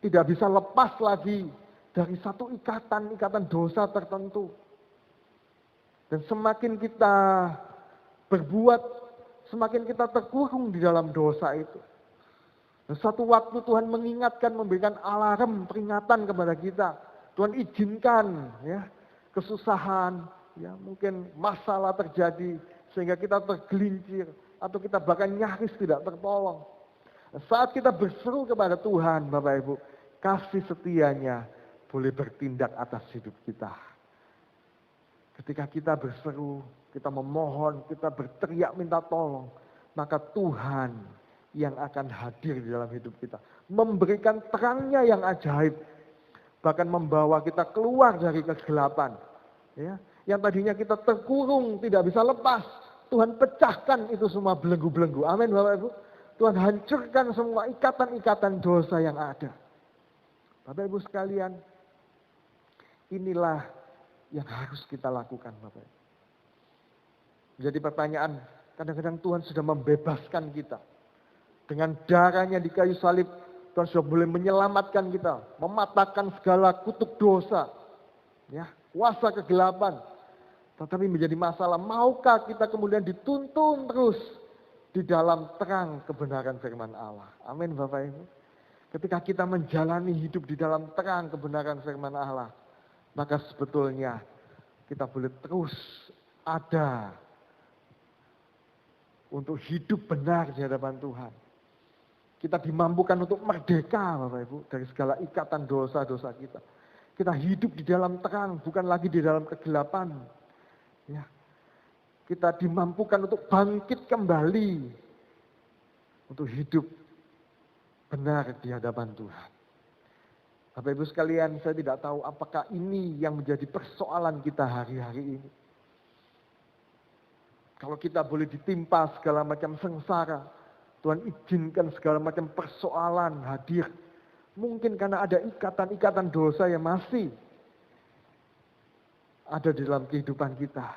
tidak bisa lepas lagi dari satu ikatan dosa tertentu. Dan semakin kita berbuat, semakin kita terkurung di dalam dosa itu. Dan satu waktu Tuhan mengingatkan, memberikan alarm, peringatan kepada kita. Tuhan izinkan ya, kesusahan, ya mungkin masalah terjadi sehingga kita tergelincir atau kita bahkan nyaris tidak tertolong. Saat kita berseru kepada Tuhan, Bapak Ibu, kasih setianya boleh bertindak atas hidup kita. Ketika kita berseru, kita memohon, kita berteriak minta tolong, maka Tuhan yang akan hadir di dalam hidup kita, memberikan terangnya yang ajaib, bahkan membawa kita keluar dari kegelapan. Ya, yang tadinya kita terkurung, tidak bisa lepas, Tuhan pecahkan itu semua belenggu-belenggu. Amin Bapak Ibu. Tuhan hancurkan semua ikatan-ikatan dosa yang ada. Bapak Ibu sekalian, inilah yang harus kita lakukan Bapak Ibu. Jadi pertanyaan, kadang-kadang Tuhan sudah membebaskan kita. Dengan darahnya di kayu salib, Tuhan sudah boleh menyelamatkan kita, mematahkan segala kutuk dosa, ya, kuasa kegelapan. Tetapi menjadi masalah, maukah kita kemudian dituntun terus di dalam terang kebenaran firman Allah? Amin Bapak Ibu. Ketika kita menjalani hidup di dalam terang kebenaran firman Allah, maka sebetulnya kita boleh terus ada untuk hidup benar di hadapan Tuhan. Kita dimampukan untuk merdeka Bapak Ibu dari segala ikatan dosa-dosa kita. Kita hidup di dalam terang, bukan lagi di dalam kegelapan. Ya. Kita dimampukan untuk bangkit kembali untuk hidup benar di hadapan Tuhan. Bapak Ibu sekalian, saya tidak tahu apakah ini yang menjadi persoalan kita hari-hari ini. Kalau kita boleh ditimpa segala macam sengsara, Tuhan izinkan segala macam persoalan hadir. Mungkin karena ada ikatan-ikatan dosa yang masih ada di dalam kehidupan kita.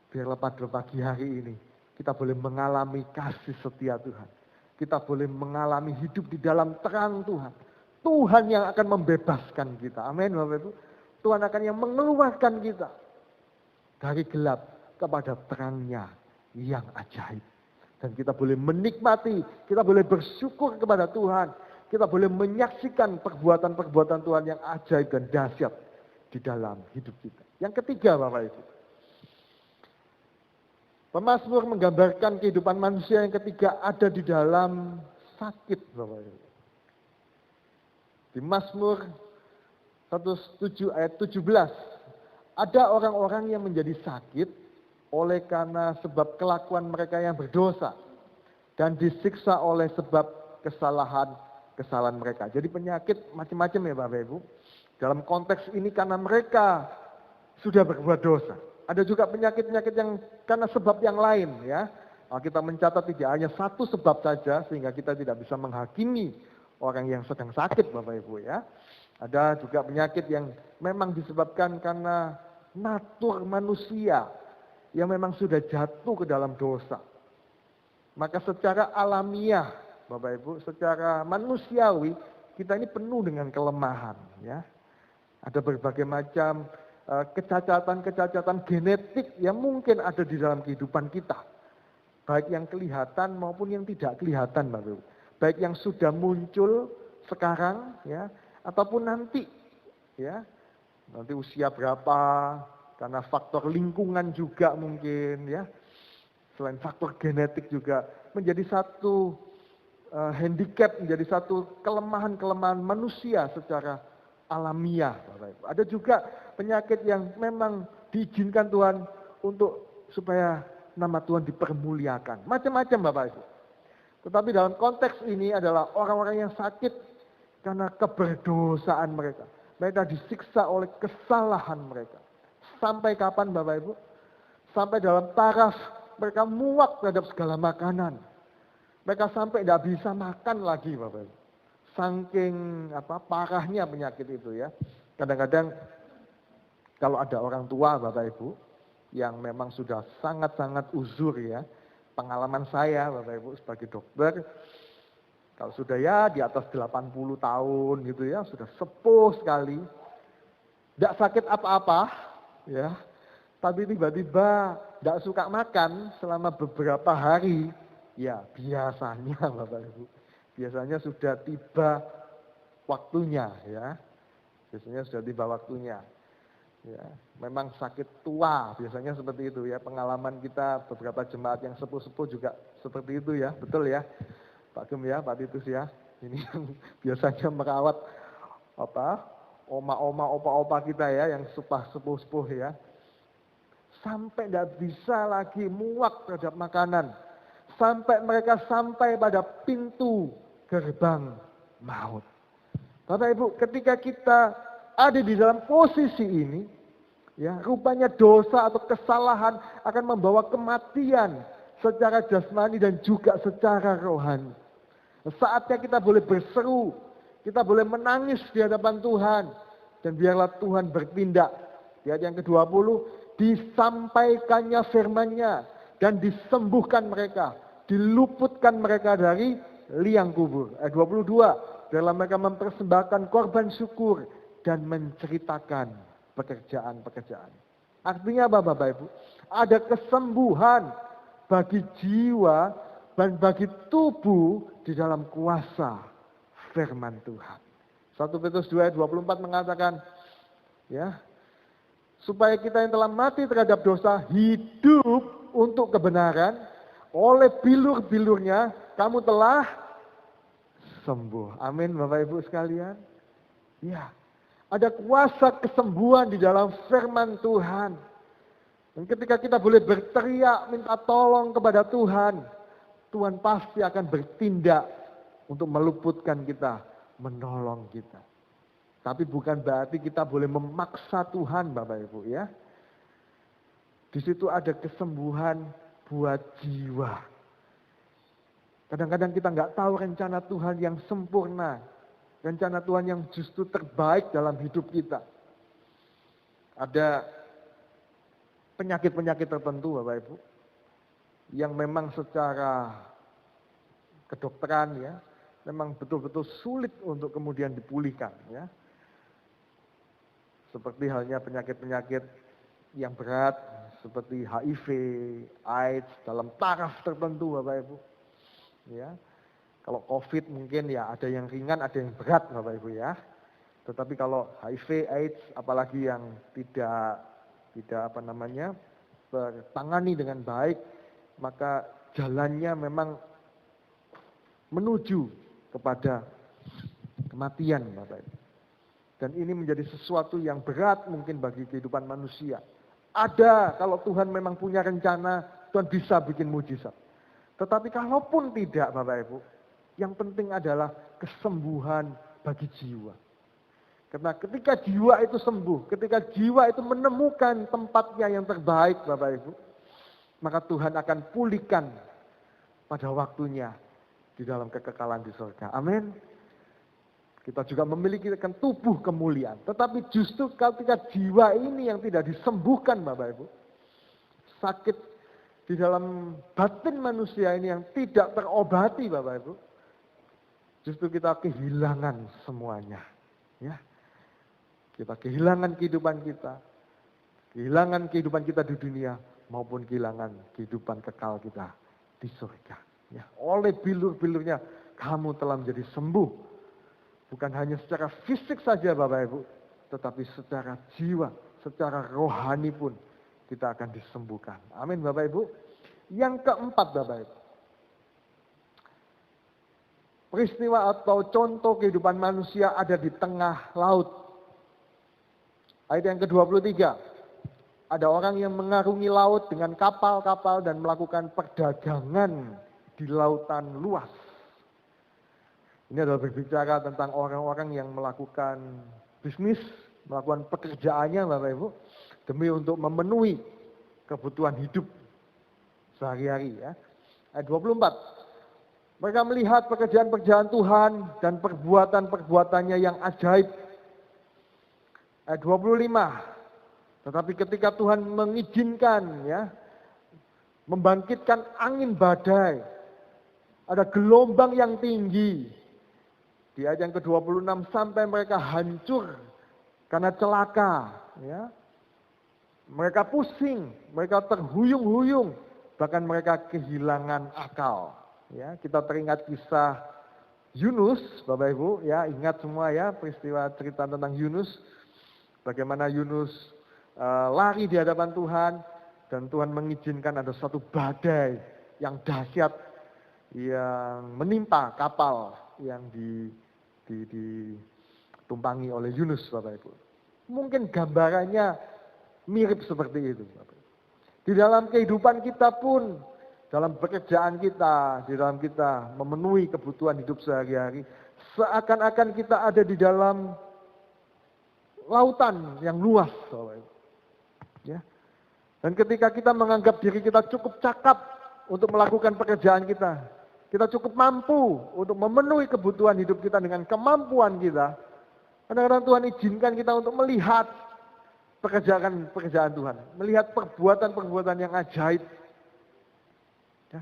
Biarlah pada pagi hari ini kita boleh mengalami kasih setia Tuhan. Kita boleh mengalami hidup di dalam terang Tuhan. Tuhan yang akan membebaskan kita. Amin Bapak Ibu. Tuhan akan yang mengeluarkan kita dari gelap kepada terangnya yang ajaib. Dan kita boleh menikmati, kita boleh bersyukur kepada Tuhan. Kita boleh menyaksikan perbuatan-perbuatan Tuhan yang ajaib dan dahsyat di dalam hidup kita. Yang ketiga Bapak Ibu. Pemazmur menggambarkan kehidupan manusia yang ketiga ada di dalam sakit Bapak Ibu. Di Mazmur 107 ayat 17. Ada orang-orang yang menjadi sakit oleh karena sebab kelakuan mereka yang berdosa. Dan disiksa oleh sebab kesalahan mereka. Jadi penyakit macam-macam ya Bapak Ibu. Dalam konteks ini karena mereka sudah berbuat dosa. Ada juga penyakit-penyakit yang karena sebab yang lain ya. Kita mencatat tidak hanya satu sebab saja sehingga kita tidak bisa menghakimi orang yang sedang sakit Bapak Ibu ya. Ada juga penyakit yang memang disebabkan karena natur manusia yang memang sudah jatuh ke dalam dosa. Maka secara alamiah Bapak Ibu, secara manusiawi kita ini penuh dengan kelemahan ya. Ada berbagai macam kecacatan-kecacatan genetik yang mungkin ada di dalam kehidupan kita. Baik yang kelihatan maupun yang tidak kelihatan, Bapak Ibu. Baik yang sudah muncul sekarang, ya, ataupun nanti, ya. Nanti usia berapa, karena faktor lingkungan juga mungkin, ya. Selain faktor genetik juga menjadi satu handicap, menjadi satu kelemahan-kelemahan manusia secara alamiah, Bapak Ibu. Ada juga penyakit yang memang diizinkan Tuhan untuk supaya nama Tuhan dipermuliakan. Macam-macam, Bapak Ibu. Tetapi dalam konteks ini adalah orang-orang yang sakit karena keberdosaan mereka. Mereka disiksa oleh kesalahan mereka. Sampai kapan, Bapak Ibu? Sampai dalam taraf mereka muak terhadap segala makanan. Mereka sampai tidak bisa makan lagi, Bapak Ibu. Saking parahnya penyakit itu, ya. Kadang-kadang kalau ada orang tua, Bapak Ibu, yang memang sudah sangat-sangat uzur, ya. Pengalaman saya, Bapak Ibu, sebagai dokter, kalau sudah ya di atas 80 tahun gitu, ya, sudah sepuh sekali, tidak sakit apa-apa, ya. Tapi tiba-tiba tidak suka makan selama beberapa hari. Ya, biasanya Bapak Ibu, biasanya sudah tiba waktunya, ya. Biasanya sudah tiba waktunya. Ya, memang sakit tua, biasanya seperti itu, ya. Pengalaman kita beberapa jemaat yang sepuh-sepuh juga seperti itu, ya. Betul, ya, Pak Gem, ya, Pak Titus, ya. Ini yang biasanya merawat oma-oma, opa-opa kita, ya, yang sepuh-sepuh, ya. Sampai tidak bisa lagi muak terhadap makanan. Sampai mereka sampai pada pintu gerbang maut. Bapak Ibu, ketika kita ada di dalam posisi ini, ya, rupanya dosa atau kesalahan akan membawa kematian secara jasmani dan juga secara rohani. Saatnya kita boleh berseru, kita boleh menangis di hadapan Tuhan, dan biarlah Tuhan bertindak. Di ayat yang ke-20, disampaikannya firman-Nya dan disembuhkan mereka, diluputkan mereka dari liang kubur. Ayat 22, dalam mereka mempersembahkan korban syukur dan menceritakan pekerjaan-pekerjaan. Artinya apa, Bapak Ibu? Ada kesembuhan bagi jiwa dan bagi tubuh di dalam kuasa firman Tuhan. 1 Petrus 2 ayat 24 mengatakan, ya, supaya kita yang telah mati terhadap dosa hidup untuk kebenaran, oleh bilur-bilurnya kamu telah sembuh. Amin, Bapak Ibu sekalian. Ya, ada kuasa kesembuhan di dalam firman Tuhan. Dan ketika kita boleh berteriak minta tolong kepada Tuhan, Tuhan pasti akan bertindak untuk meluputkan kita, menolong kita. Tapi bukan berarti kita boleh memaksa Tuhan, Bapak Ibu, ya. Di situ ada kesembuhan buat jiwa. Kadang-kadang kita nggak tahu rencana Tuhan yang sempurna, rencana Tuhan yang justru terbaik dalam hidup kita. Ada penyakit-penyakit tertentu, Bapak Ibu, yang memang secara kedokteran, ya, memang betul-betul sulit untuk kemudian dipulihkan, ya. Seperti halnya penyakit-penyakit yang berat, seperti HIV, AIDS, dalam taraf tertentu, Bapak Ibu. Ya, kalau COVID mungkin ya ada yang ringan, ada yang berat, Bapak Ibu, ya. Tetapi kalau HIV, AIDS, apalagi yang tidak tertangani dengan baik, maka jalannya memang menuju kepada kematian, Bapak Ibu. Dan ini menjadi sesuatu yang berat mungkin bagi kehidupan manusia. Ada, kalau Tuhan memang punya rencana, Tuhan bisa bikin mujizat. Tetapi kalaupun tidak, Bapak Ibu, yang penting adalah kesembuhan bagi jiwa. Karena ketika jiwa itu sembuh, ketika jiwa itu menemukan tempatnya yang terbaik, Bapak Ibu, maka Tuhan akan pulihkan pada waktunya di dalam kekekalan di surga. Amin. Kita juga memiliki tubuh kemuliaan. Tetapi justru ketika jiwa ini yang tidak disembuhkan, Bapak Ibu, sakit di dalam batin manusia ini yang tidak terobati, Bapak Ibu, justru kita kehilangan semuanya. Ya, kita kehilangan kehidupan kita di dunia, maupun kehilangan kehidupan kekal kita di surga. Ya, oleh bilur-bilurnya kamu telah menjadi sembuh. Bukan hanya secara fisik saja Bapak Ibu, tetapi secara jiwa, secara rohani pun kita akan disembuhkan. Amin Bapak Ibu. Yang keempat Bapak Ibu, peristiwa atau contoh kehidupan manusia ada di tengah laut. Ayat yang ke-23. Ada orang yang mengarungi laut dengan kapal-kapal dan melakukan perdagangan di lautan luas. Ini adalah berbicara tentang orang-orang yang melakukan bisnis, melakukan pekerjaannya Bapak Ibu, demi untuk memenuhi kebutuhan hidup sehari-hari ya. Ayat 24. Mereka melihat pekerjaan-pekerjaan Tuhan dan perbuatan-perbuatannya yang ajaib. Ayat 25. Tetapi ketika Tuhan mengizinkan ya, membangkitkan angin badai, ada gelombang yang tinggi. Di ayat yang ke-26 sampai mereka hancur karena celaka, ya. Mereka pusing, mereka terhuyung-huyung, bahkan mereka kehilangan akal. Ya, kita teringat kisah Yunus, Bapak Ibu, ya, ingat semua ya peristiwa cerita tentang Yunus. Bagaimana Yunus lari di hadapan Tuhan dan Tuhan mengizinkan ada satu badai yang dahsyat yang menimpa kapal yang ditumpangi oleh Yunus, Bapak Ibu. Mungkin gambarannya mirip seperti itu, Bapak Ibu. Di dalam kehidupan kita pun, dalam pekerjaan kita, di dalam kita memenuhi kebutuhan hidup sehari-hari, seakan-akan kita ada di dalam lautan yang luas, Bapak Ibu. Ya. Dan ketika kita menganggap diri kita cukup cakap untuk melakukan pekerjaan kita cukup mampu untuk memenuhi kebutuhan hidup kita dengan kemampuan kita, kadang-kadang Tuhan izinkan kita untuk melihat pekerjaan Tuhan, melihat perbuatan-perbuatan yang ajaib. Ya.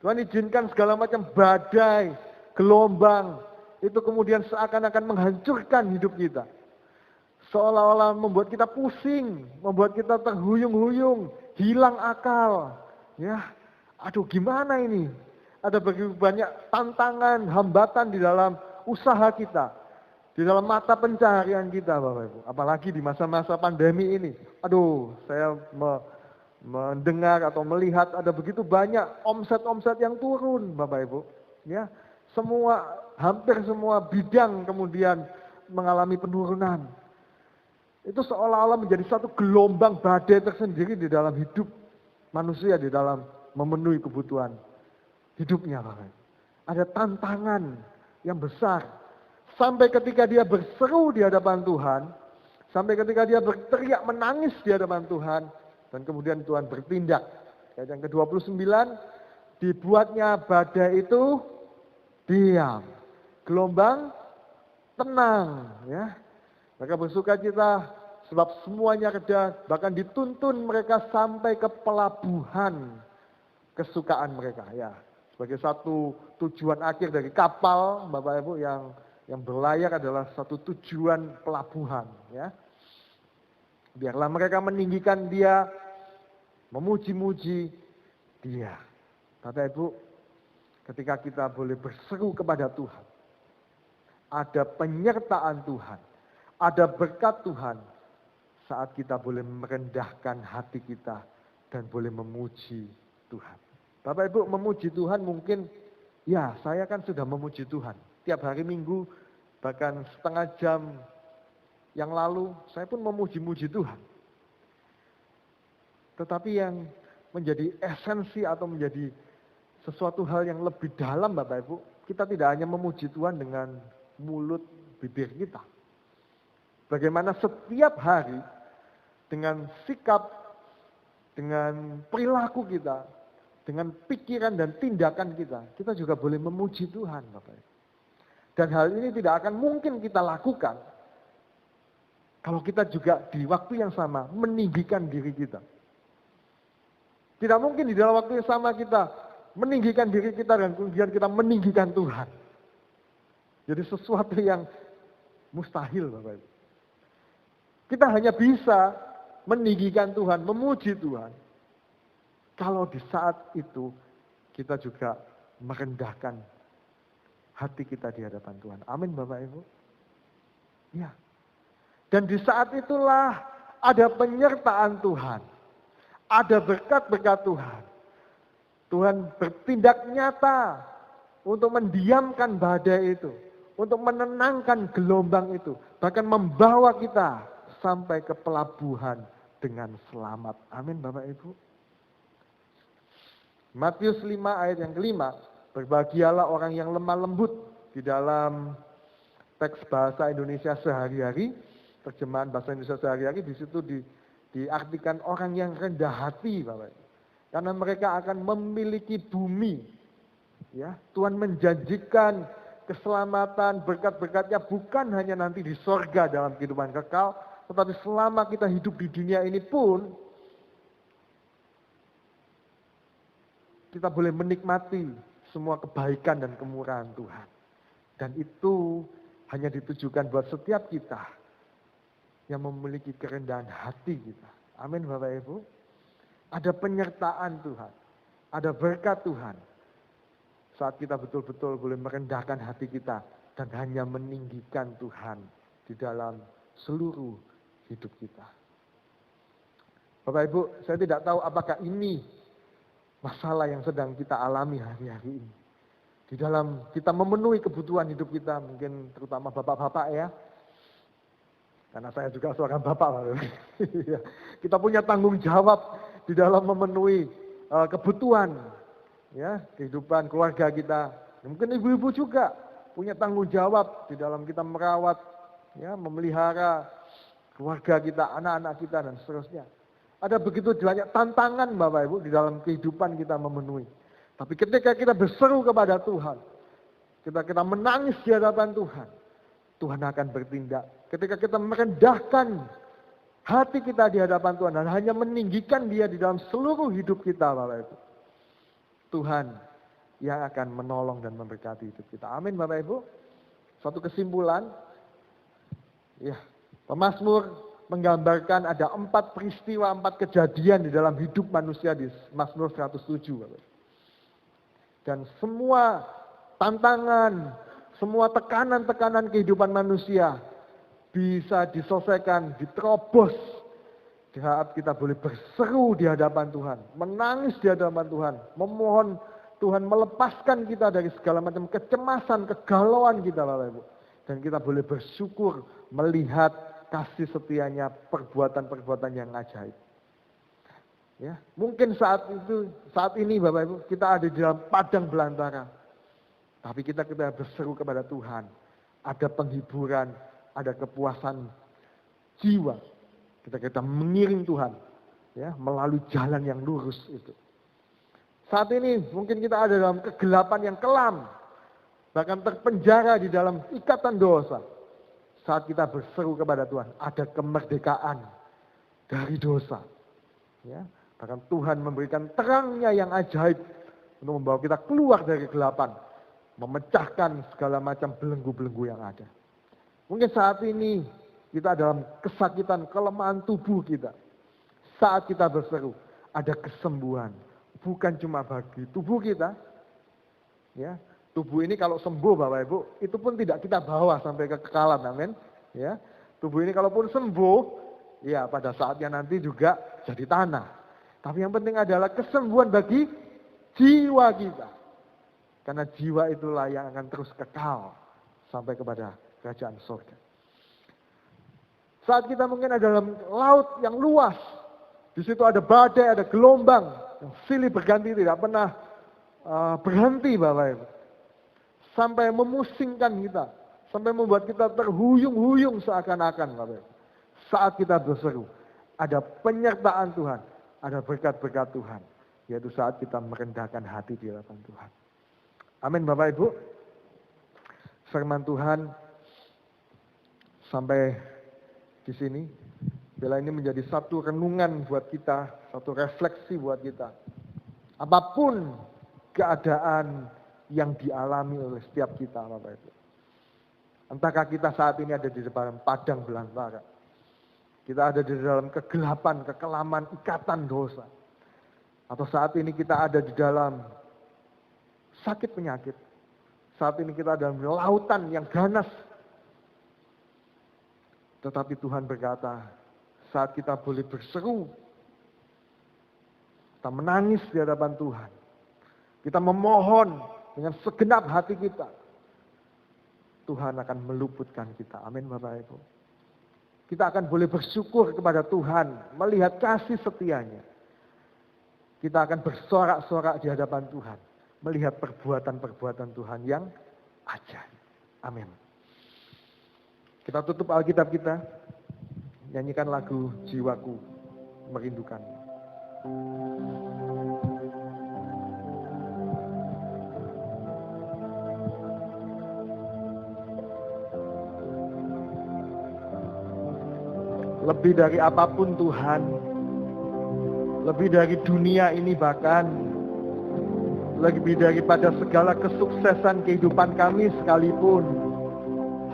Tuhan izinkan segala macam badai, gelombang, itu kemudian seakan-akan menghancurkan hidup kita. Seolah-olah membuat kita pusing, membuat kita terhuyung-huyung, hilang akal. Ya, aduh gimana ini? Ada begitu banyak tantangan, hambatan di dalam usaha kita, di dalam mata pencaharian kita, Bapak Ibu. Apalagi di masa-masa pandemi ini. Aduh, saya mendengar atau melihat ada begitu banyak omset-omset yang turun, Bapak Ibu. Ya, hampir semua bidang kemudian mengalami penurunan. Itu seolah-olah menjadi satu gelombang badai tersendiri di dalam hidup manusia, di dalam memenuhi kebutuhan hidupnya, Bapak. Ada tantangan yang besar. Sampai ketika dia berseru di hadapan Tuhan, sampai ketika dia berteriak menangis di hadapan Tuhan, dan kemudian Tuhan bertindak. Ayat yang ke-29, dibuatnya badai itu diam. Gelombang tenang, ya. Mereka bersukacita sebab semuanya reda, bahkan dituntun mereka sampai ke pelabuhan kesukaan mereka. Ya, sebagai satu tujuan akhir dari kapal, Bapak Ibu, yang berlayar adalah satu tujuan pelabuhan. Ya, biarlah mereka meninggikan Dia, memuji-muji Dia. Bapak Ibu, ketika kita boleh berseru kepada Tuhan, ada penyertaan Tuhan, ada berkat Tuhan saat kita boleh merendahkan hati kita dan boleh memuji Tuhan. Bapak Ibu, memuji Tuhan mungkin, ya saya kan sudah memuji Tuhan. Tiap hari Minggu, bahkan setengah jam yang lalu, saya pun memuji-muji Tuhan. Tetapi yang menjadi esensi atau menjadi sesuatu hal yang lebih dalam, Bapak Ibu, kita tidak hanya memuji Tuhan dengan mulut bibir kita. Bagaimana setiap hari dengan sikap, dengan perilaku kita, dengan pikiran dan tindakan kita juga boleh memuji Tuhan, Bapak Ibu. Dan hal ini tidak akan mungkin kita lakukan kalau kita juga di waktu yang sama meninggikan diri kita. Tidak mungkin di dalam waktu yang sama kita meninggikan diri kita dan kemudian kita meninggikan Tuhan. Jadi sesuatu yang mustahil, Bapak Ibu. Kita hanya bisa meninggikan Tuhan, memuji Tuhan, kalau di saat itu kita juga merendahkan hati kita di hadapan Tuhan. Amin Bapak Ibu. Ya. Dan di saat itulah ada penyertaan Tuhan. Ada berkat-berkat Tuhan. Tuhan bertindak nyata untuk mendiamkan badai itu. Untuk menenangkan gelombang itu. Bahkan membawa kita sampai ke pelabuhan dengan selamat. Amin Bapak Ibu. Matius 5 ayat yang kelima. Berbahagialah orang yang lemah lembut. Di dalam teks bahasa Indonesia sehari-hari. Terjemahan bahasa Indonesia sehari-hari di situ diartikan orang yang rendah hati Bapak Ibu. Karena mereka akan memiliki bumi. Ya, Tuhan menjanjikan keselamatan, berkat-berkatnya bukan hanya nanti di sorga dalam kehidupan kekal. Tetapi selama kita hidup di dunia ini pun, kita boleh menikmati semua kebaikan dan kemurahan Tuhan. Dan itu hanya ditujukan buat setiap kita yang memiliki kerendahan hati kita. Amin Bapak Ibu. Ada penyertaan Tuhan. Ada berkat Tuhan. Saat kita betul-betul boleh merendahkan hati kita. Dan hanya meninggikan Tuhan di dalam seluruh hidup kita. Bapak Ibu, saya tidak tahu apakah ini masalah yang sedang kita alami hari-hari ini. Di dalam kita memenuhi kebutuhan hidup kita, mungkin terutama bapak-bapak ya. Karena saya juga seorang bapak. Kita punya tanggung jawab di dalam memenuhi kebutuhan ya, kehidupan keluarga kita. Mungkin ibu-ibu juga punya tanggung jawab di dalam kita merawat, ya, memelihara keluarga kita, anak-anak kita dan seterusnya. Ada begitu banyak tantangan Bapak Ibu di dalam kehidupan kita memenuhi. Tapi ketika kita berseru kepada Tuhan, kita menangis di hadapan Tuhan, Tuhan akan bertindak. Ketika kita merendahkan hati kita di hadapan Tuhan dan hanya meninggikan Dia di dalam seluruh hidup kita Bapak Ibu, Tuhan yang akan menolong dan memberkati hidup kita. Amin Bapak Ibu. Suatu kesimpulan, ya, pemazmur menggambarkan ada 4 peristiwa, 4 kejadian di dalam hidup manusia di Mazmur 107. Bapak. Dan semua tantangan, semua tekanan-tekanan kehidupan manusia bisa diselesaikan, diterobos di saat kita boleh berseru di hadapan Tuhan, menangis di hadapan Tuhan, memohon Tuhan melepaskan kita dari segala macam kecemasan, kegalauan kita Bapak Ibu. Dan kita boleh bersyukur melihat kasih setianya, perbuatan-perbuatan yang ajaib. Ya, mungkin saat ini Bapak Ibu, kita ada di dalam padang belantara. Tapi kita berseru kepada Tuhan. Ada penghiburan, ada kepuasan jiwa. Kita mengiring Tuhan, ya, melalui jalan yang lurus itu. Saat ini mungkin kita ada dalam kegelapan yang kelam. Bahkan terpenjara di dalam ikatan dosa. Saat kita berseru kepada Tuhan, ada kemerdekaan dari dosa. Ya, bahkan Tuhan memberikan terangnya yang ajaib untuk membawa kita keluar dari kegelapan, memecahkan segala macam belenggu-belenggu yang ada. Mungkin saat ini kita dalam kesakitan, kelemahan tubuh kita. Saat kita berseru, ada kesembuhan. Bukan cuma bagi tubuh kita. Ya, tubuh ini kalau sembuh Bapak Ibu, itu pun tidak kita bawa sampai ke kekekalan, amin. Ya, tubuh ini kalaupun sembuh, ya pada saatnya nanti juga jadi tanah. Tapi yang penting adalah kesembuhan bagi jiwa kita. Karena jiwa itulah yang akan terus kekal sampai kepada kerajaan surga. Saat kita mungkin ada dalam laut yang luas, di situ ada badai, ada gelombang yang silih berganti tidak pernah berhenti Bapak Ibu. Sampai memusingkan kita. Sampai membuat kita terhuyung-huyung seakan-akan. Saat kita berseru, ada penyertaan Tuhan. Ada berkat-berkat Tuhan. Yaitu saat kita merendahkan hati di hadapan Tuhan. Amin Bapak Ibu. Firman Tuhan sampai di sini. Bila ini menjadi satu renungan buat kita. Satu refleksi buat kita. Apapun keadaan yang dialami oleh setiap kita Bapak Ibu. Entahkah kita saat ini ada di depan padang belantara. Kita ada di dalam kegelapan, kekelaman, ikatan dosa. Atau saat ini kita ada di dalam sakit penyakit. Saat ini kita dalam lautan yang ganas. Tetapi Tuhan berkata, saat kita boleh berseru, kita menangis di hadapan Tuhan, kita memohon dengan segenap hati kita, Tuhan akan meluputkan kita. Amin Bapak Ibu. Kita akan boleh bersyukur kepada Tuhan, melihat kasih setianya. Kita akan bersorak-sorak di hadapan Tuhan, melihat perbuatan-perbuatan Tuhan yang ajaib. Amin. Kita tutup Alkitab kita, nyanyikan lagu Jiwaku Merindukan. Lebih dari apapun Tuhan, lebih dari dunia ini bahkan, lebih daripada segala kesuksesan kehidupan kami sekalipun,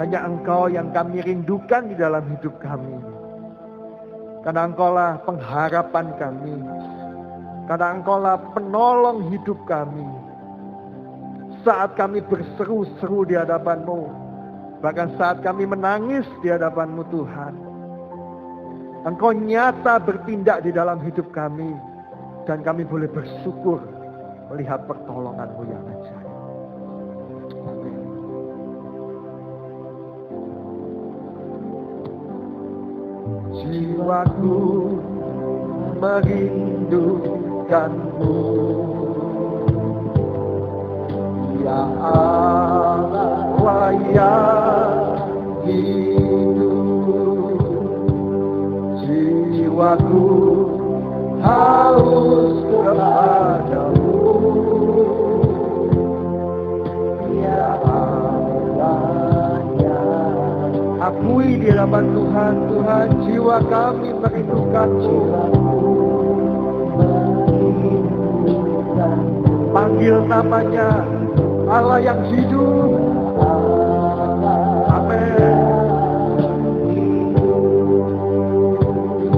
hanya Engkau yang kami rindukan di dalam hidup kami. Karena Engkaulah pengharapan kami, karena Engkaulah penolong hidup kami. Saat kami berseru-seru di hadapan-Mu, bahkan saat kami menangis di hadapan-Mu Tuhan, Engkau nyata bertindak di dalam hidup kami, dan kami boleh bersyukur melihat pertolongan-Mu yang ajaib. Jiwaku merindukan-Mu, ya Allah yang hidup. Jiwaku haus kepadamu, ya Allah yang. Akui di hadapan Tuhan, Tuhan, jiwa kami merindukan-Mu. Panggil namanya, Allah yang hidup. Amin.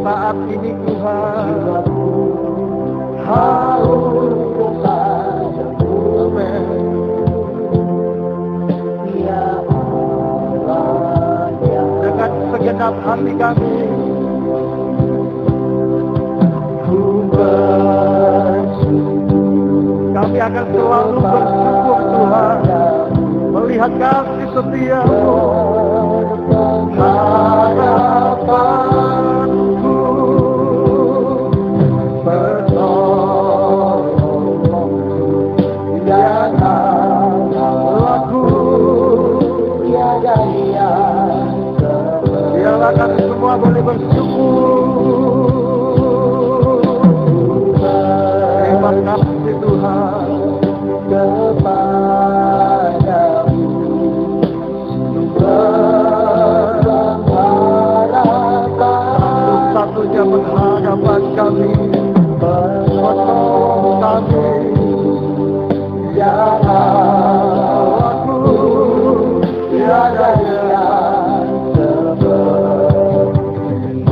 Saat ini Tuhan haus kepadamu. Amin. Ya Allah ya. Dengan segenap hati kami, ku bersyukur. Kami akan selalu bersyukur Tuhan, melihat kasih setia-Mu. Harapanku bertolong, tiada laku, tiada yang seperti. Biarlah kami semua boleh bersyukur. Terima kasih Tuhan kepadamu. Satu-satunya pengharapan kami, penolong kami, ya Allahku, tiada yang seperti.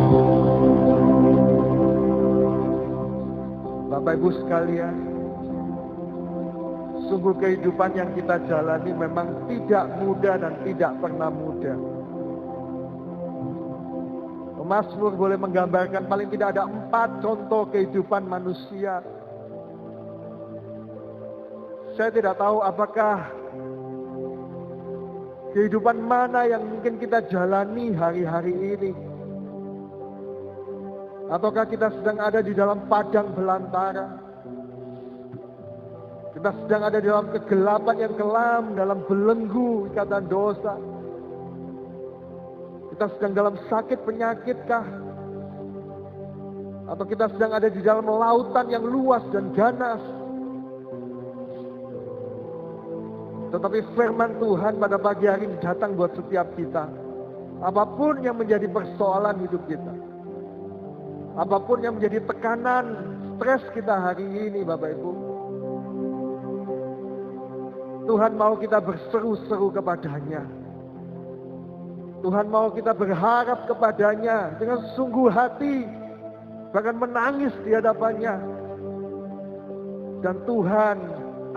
Bapak Ibu sekalian, sungguh kehidupan yang kita jalani memang tidak mudah dan tidak pernah mudah. Mazmur boleh menggambarkan paling tidak ada 4 contoh kehidupan manusia. Saya tidak tahu apakah kehidupan mana yang mungkin kita jalani hari-hari ini. Ataukah kita sedang ada di dalam padang belantara. Kita sedang ada di dalam kegelapan yang kelam, dalam belenggu ikatan dosa. Kita sedang dalam sakit penyakitkah? Atau kita sedang ada di dalam lautan yang luas dan ganas? Tetapi firman Tuhan pada pagi hari ini datang buat setiap kita. Apapun yang menjadi persoalan hidup kita, apapun yang menjadi tekanan, stres kita hari ini Bapak Ibu, Tuhan mau kita berseru-seru kepadanya. Tuhan mau kita berharap kepadanya dengan sungguh hati, bahkan menangis di hadapannya. Dan Tuhan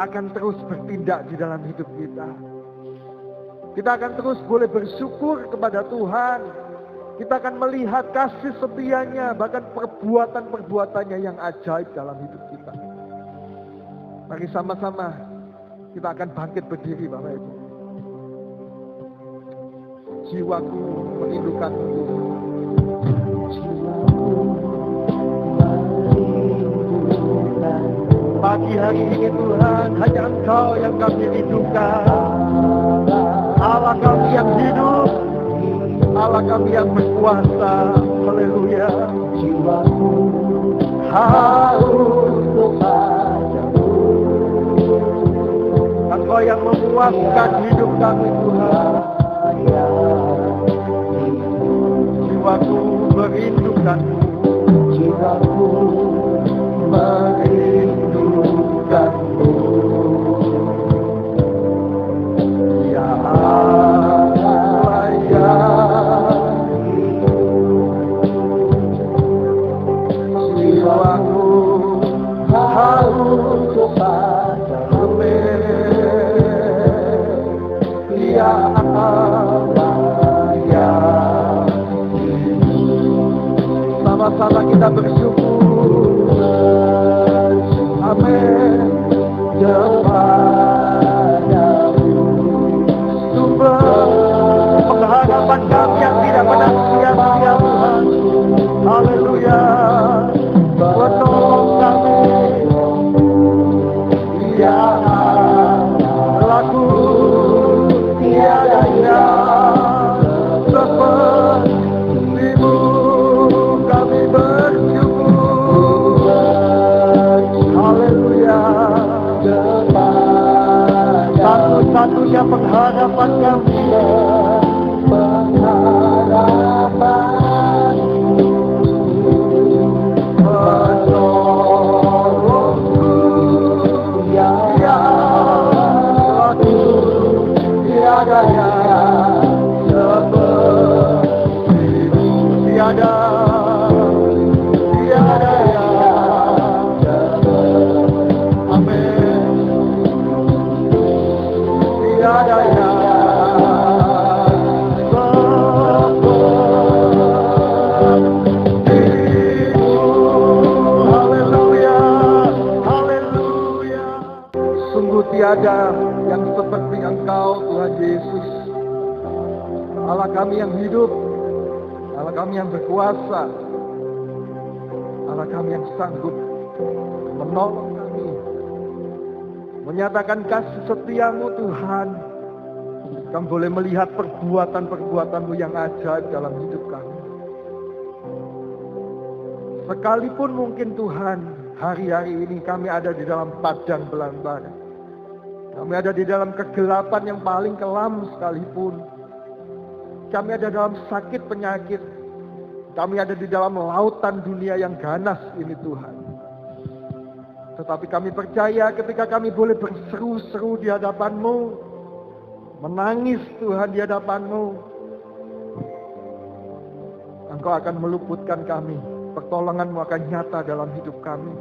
akan terus bertindak di dalam hidup kita. Kita akan terus boleh bersyukur kepada Tuhan. Kita akan melihat kasih setianya, bahkan perbuatan-perbuatannya yang ajaib dalam hidup kita. Mari sama-sama kita akan bangkit berdiri, Bapak Ibu. Jiwaku merindukanmu. Pagi hari ini Tuhan, hanya Engkau yang kami rindukan. Allah kami yang hidup, Allah kami yang berkuasa. Haleluya. Jiwaku haus kepadamu. Engkau yang memuaskan hidup kami Tuhan. Jiwaku merindukanmu. Jiwaku merindukanmu. Ya Allah, ya jiwaku haus kepadamu. Ya Allah, ya sama-sama kita bersyukur. Amin. Kepadamu sumber pengharapan kami yang tidak pernah sia-sia Tuhan. Haleluya. Penolong kami. Ya laku tiada yang sepertimu. Kami bersyukur. Haleluya. Satu-satunya pengharapan kami. Pengharapan menolongku. Ya aku tiada yang sepertimu. Tiada yang sepertimu. Amin. Tiada yang sepertimu. Haleluya, haleluya. Sungguh tiada yang seperti Engkau Tuhan Yesus. Allah kami yang hidup, Allah kami yang berkuasa, Allah kami yang sanggup menolong kami, menyatakan kasih setiamu Tuhan. Kami boleh melihat perbuatan-perbuatanmu yang ajaib dalam hidup kami. Sekalipun mungkin Tuhan, hari-hari ini kami ada di dalam padang belantara. Kami ada di dalam kegelapan yang paling kelam sekalipun. Kami ada dalam sakit penyakit. Kami ada di dalam lautan dunia yang ganas ini Tuhan. Tetapi kami percaya ketika kami boleh berseru-seru di hadapan-Mu, menangis Tuhan di hadapan-Mu, Engkau akan meluputkan kami. Pertolongan-Mu akan nyata dalam hidup kami.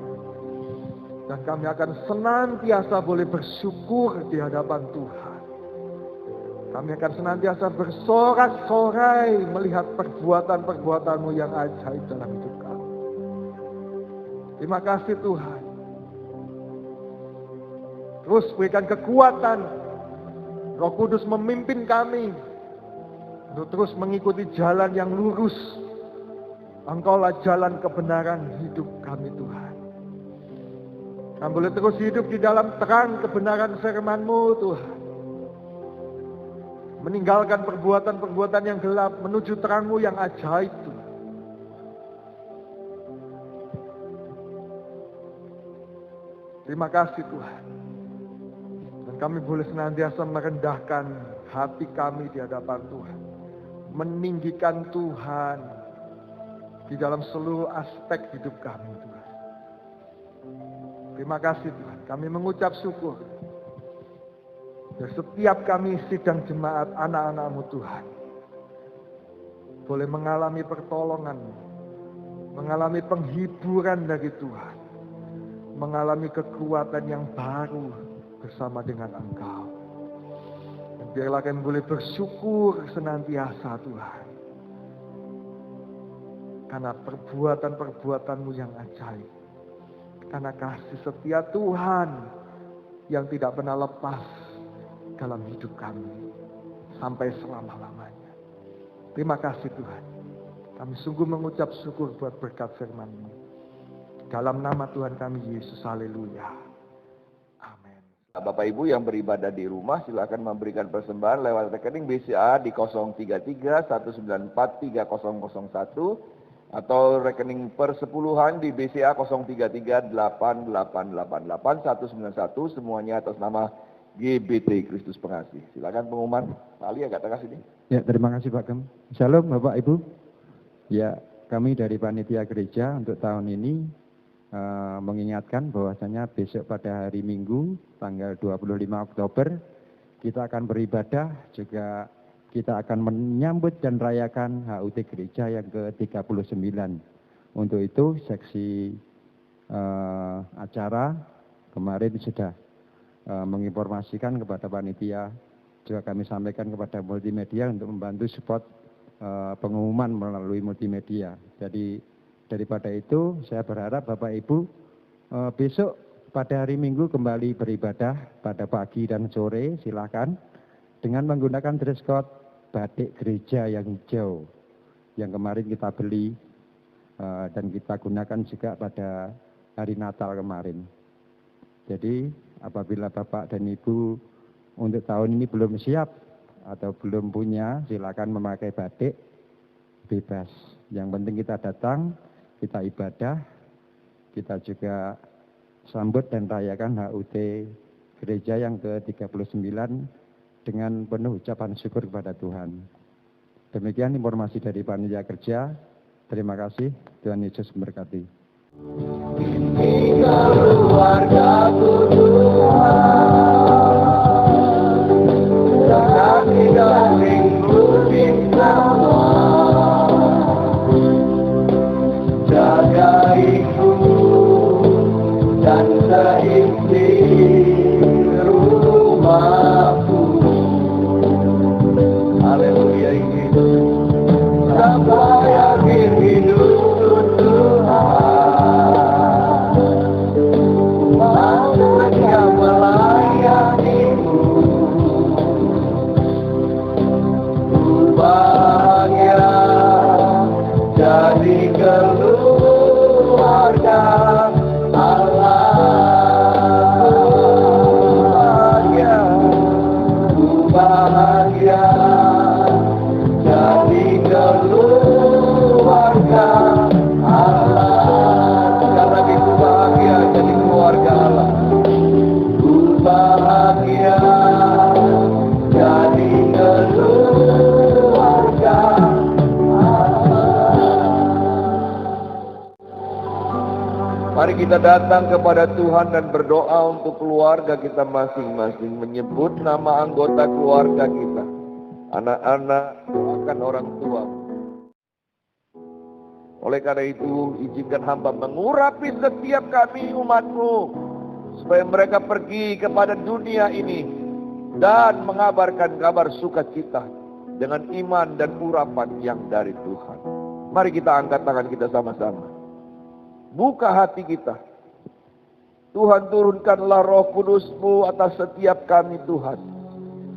Dan kami akan senantiasa boleh bersyukur di hadapan Tuhan. Kami akan senantiasa bersorak-sorai melihat perbuatan-perbuatan-Mu yang ajaib dalam hidup kami. Terima kasih Tuhan. Terus berikan kekuatan. Roh Kudus memimpin kami untuk terus mengikuti jalan yang lurus. Engkaulah jalan kebenaran hidup kami Tuhan. Kami boleh terus hidup di dalam terang kebenaran firman-Mu Tuhan. Meninggalkan perbuatan-perbuatan yang gelap menuju terang-Mu yang ajaib Tuhan. Terima kasih Tuhan. Dan kami boleh senantiasa merendahkan hati kami di hadapan Tuhan. Meninggikan Tuhan di dalam seluruh aspek hidup kami Tuhan. Terima kasih Tuhan. Kami mengucap syukur. Dan setiap kami sidang jemaat anak-anak-Mu Tuhan. Boleh mengalami pertolongan-Mu. Mengalami penghiburan dari Tuhan. Mengalami kekuatan yang baru bersama dengan Engkau. Dan biarlah kami boleh bersyukur senantiasa Tuhan. Karena perbuatan-perbuatan-Mu yang ajaib. Karena kasih setia Tuhan yang tidak pernah lepas dalam hidup kami. Sampai selama-lamanya. Terima kasih Tuhan. Kami sungguh mengucap syukur buat berkat firman-Mu. Dalam nama Tuhan kami Yesus, haleluya. Amin. Bapak Ibu yang beribadah di rumah silakan memberikan persembahan lewat rekening BCA di 033 194 3001 atau rekening persepuluhan di BCA 033 8888 191, semuanya atas nama GBT Kristus Pengasih. Silakan pengumuman. Ali agak tengah sini. Ya, terima kasih Pak Gem. Shalom Bapak Ibu. Ya, kami dari panitia gereja untuk tahun ini mengingatkan bahwasanya besok pada hari Minggu tanggal 25 Oktober kita akan beribadah, juga kita akan menyambut dan rayakan HUT gereja yang ke-39. Untuk itu seksi acara kemarin sudah menginformasikan kepada panitia, juga kami sampaikan kepada multimedia untuk membantu support pengumuman melalui multimedia. Jadi daripada itu saya berharap Bapak Ibu besok pada hari Minggu kembali beribadah pada pagi dan sore, silakan dengan menggunakan dress code batik gereja yang hijau yang kemarin kita beli dan kita gunakan juga pada hari Natal kemarin. Jadi apabila Bapak dan Ibu untuk tahun ini belum siap atau belum punya, silakan memakai batik, bebas. Yang penting kita datang, kita ibadah, kita juga sambut dan rayakan HUT gereja yang ke-39 dengan penuh ucapan syukur kepada Tuhan. Demikian informasi dari panitia kerja. Terima kasih, Tuhan Yesus memberkati. Jagaiku dan seisi rumahku. Haleluya Yesus. Sampai akhir hidup Tuhan, manusia melayanimu. Ku bahagia jadi keluarga Allah, ya. Ku bahagia jadi keluarga Allah. Sekali lagi, ku bahagia jadi keluarga Allah. Ku bahagia jadi keluarga Mari kita datang kepada Tuhan dan berdoa untuk keluarga kita masing-masing. Menyebut nama anggota keluarga kita. Anak-anak, doakan orang tua. Oleh karena itu, izinkan hamba mengurapi setiap kami umat-Mu, supaya mereka pergi kepada dunia ini dan mengabarkan kabar sukacita dengan iman dan urapan yang dari Tuhan. Mari kita angkat tangan kita sama-sama. Buka hati kita. Tuhan, turunkanlah Roh Kudus-Mu atas setiap kami Tuhan.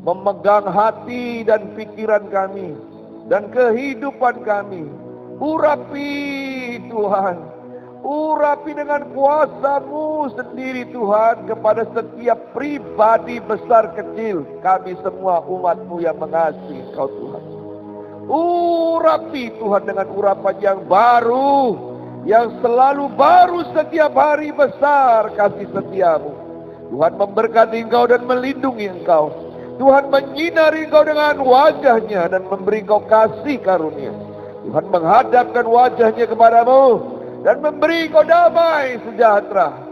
Memegang hati dan pikiran kami dan kehidupan kami. Urapi Tuhan. Urapi dengan kuasa-Mu sendiri Tuhan kepada setiap pribadi besar kecil. Kami semua umat-Mu yang mengasihi Engkau Tuhan. Urapi Tuhan dengan urapan yang baru, yang selalu baru setiap hari, besar kasih setia-Mu. Tuhan memberkati Engkau dan melindungi Engkau. Tuhan menyinari Engkau dengan wajah-Nya dan memberi Engkau kasih karunia. Tuhan menghadapkan wajah-Nya kepadamu dan memberi Engkau damai sejahtera.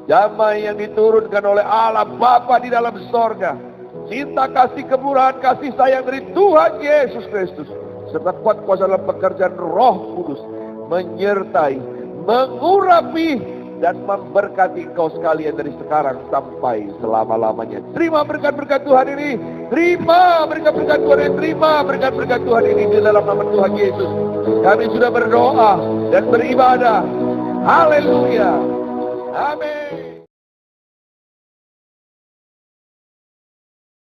Damai yang diturunkan oleh Allah Bapa di dalam sorga. Cinta, kasih, kemurahan, kasih sayang dari Tuhan Yesus Kristus, serta kuat kuasa dalam pekerjaan Roh Kudus menyertai, mengurapi, dan memberkati engkau sekalian dari sekarang sampai selama-lamanya. Terima berkat-berkat Tuhan ini. Terima berkat-berkat Tuhan ini. Terima berkat-berkat Tuhan ini di dalam nama Tuhan Yesus. Kami sudah berdoa dan beribadah. Haleluya. Amin.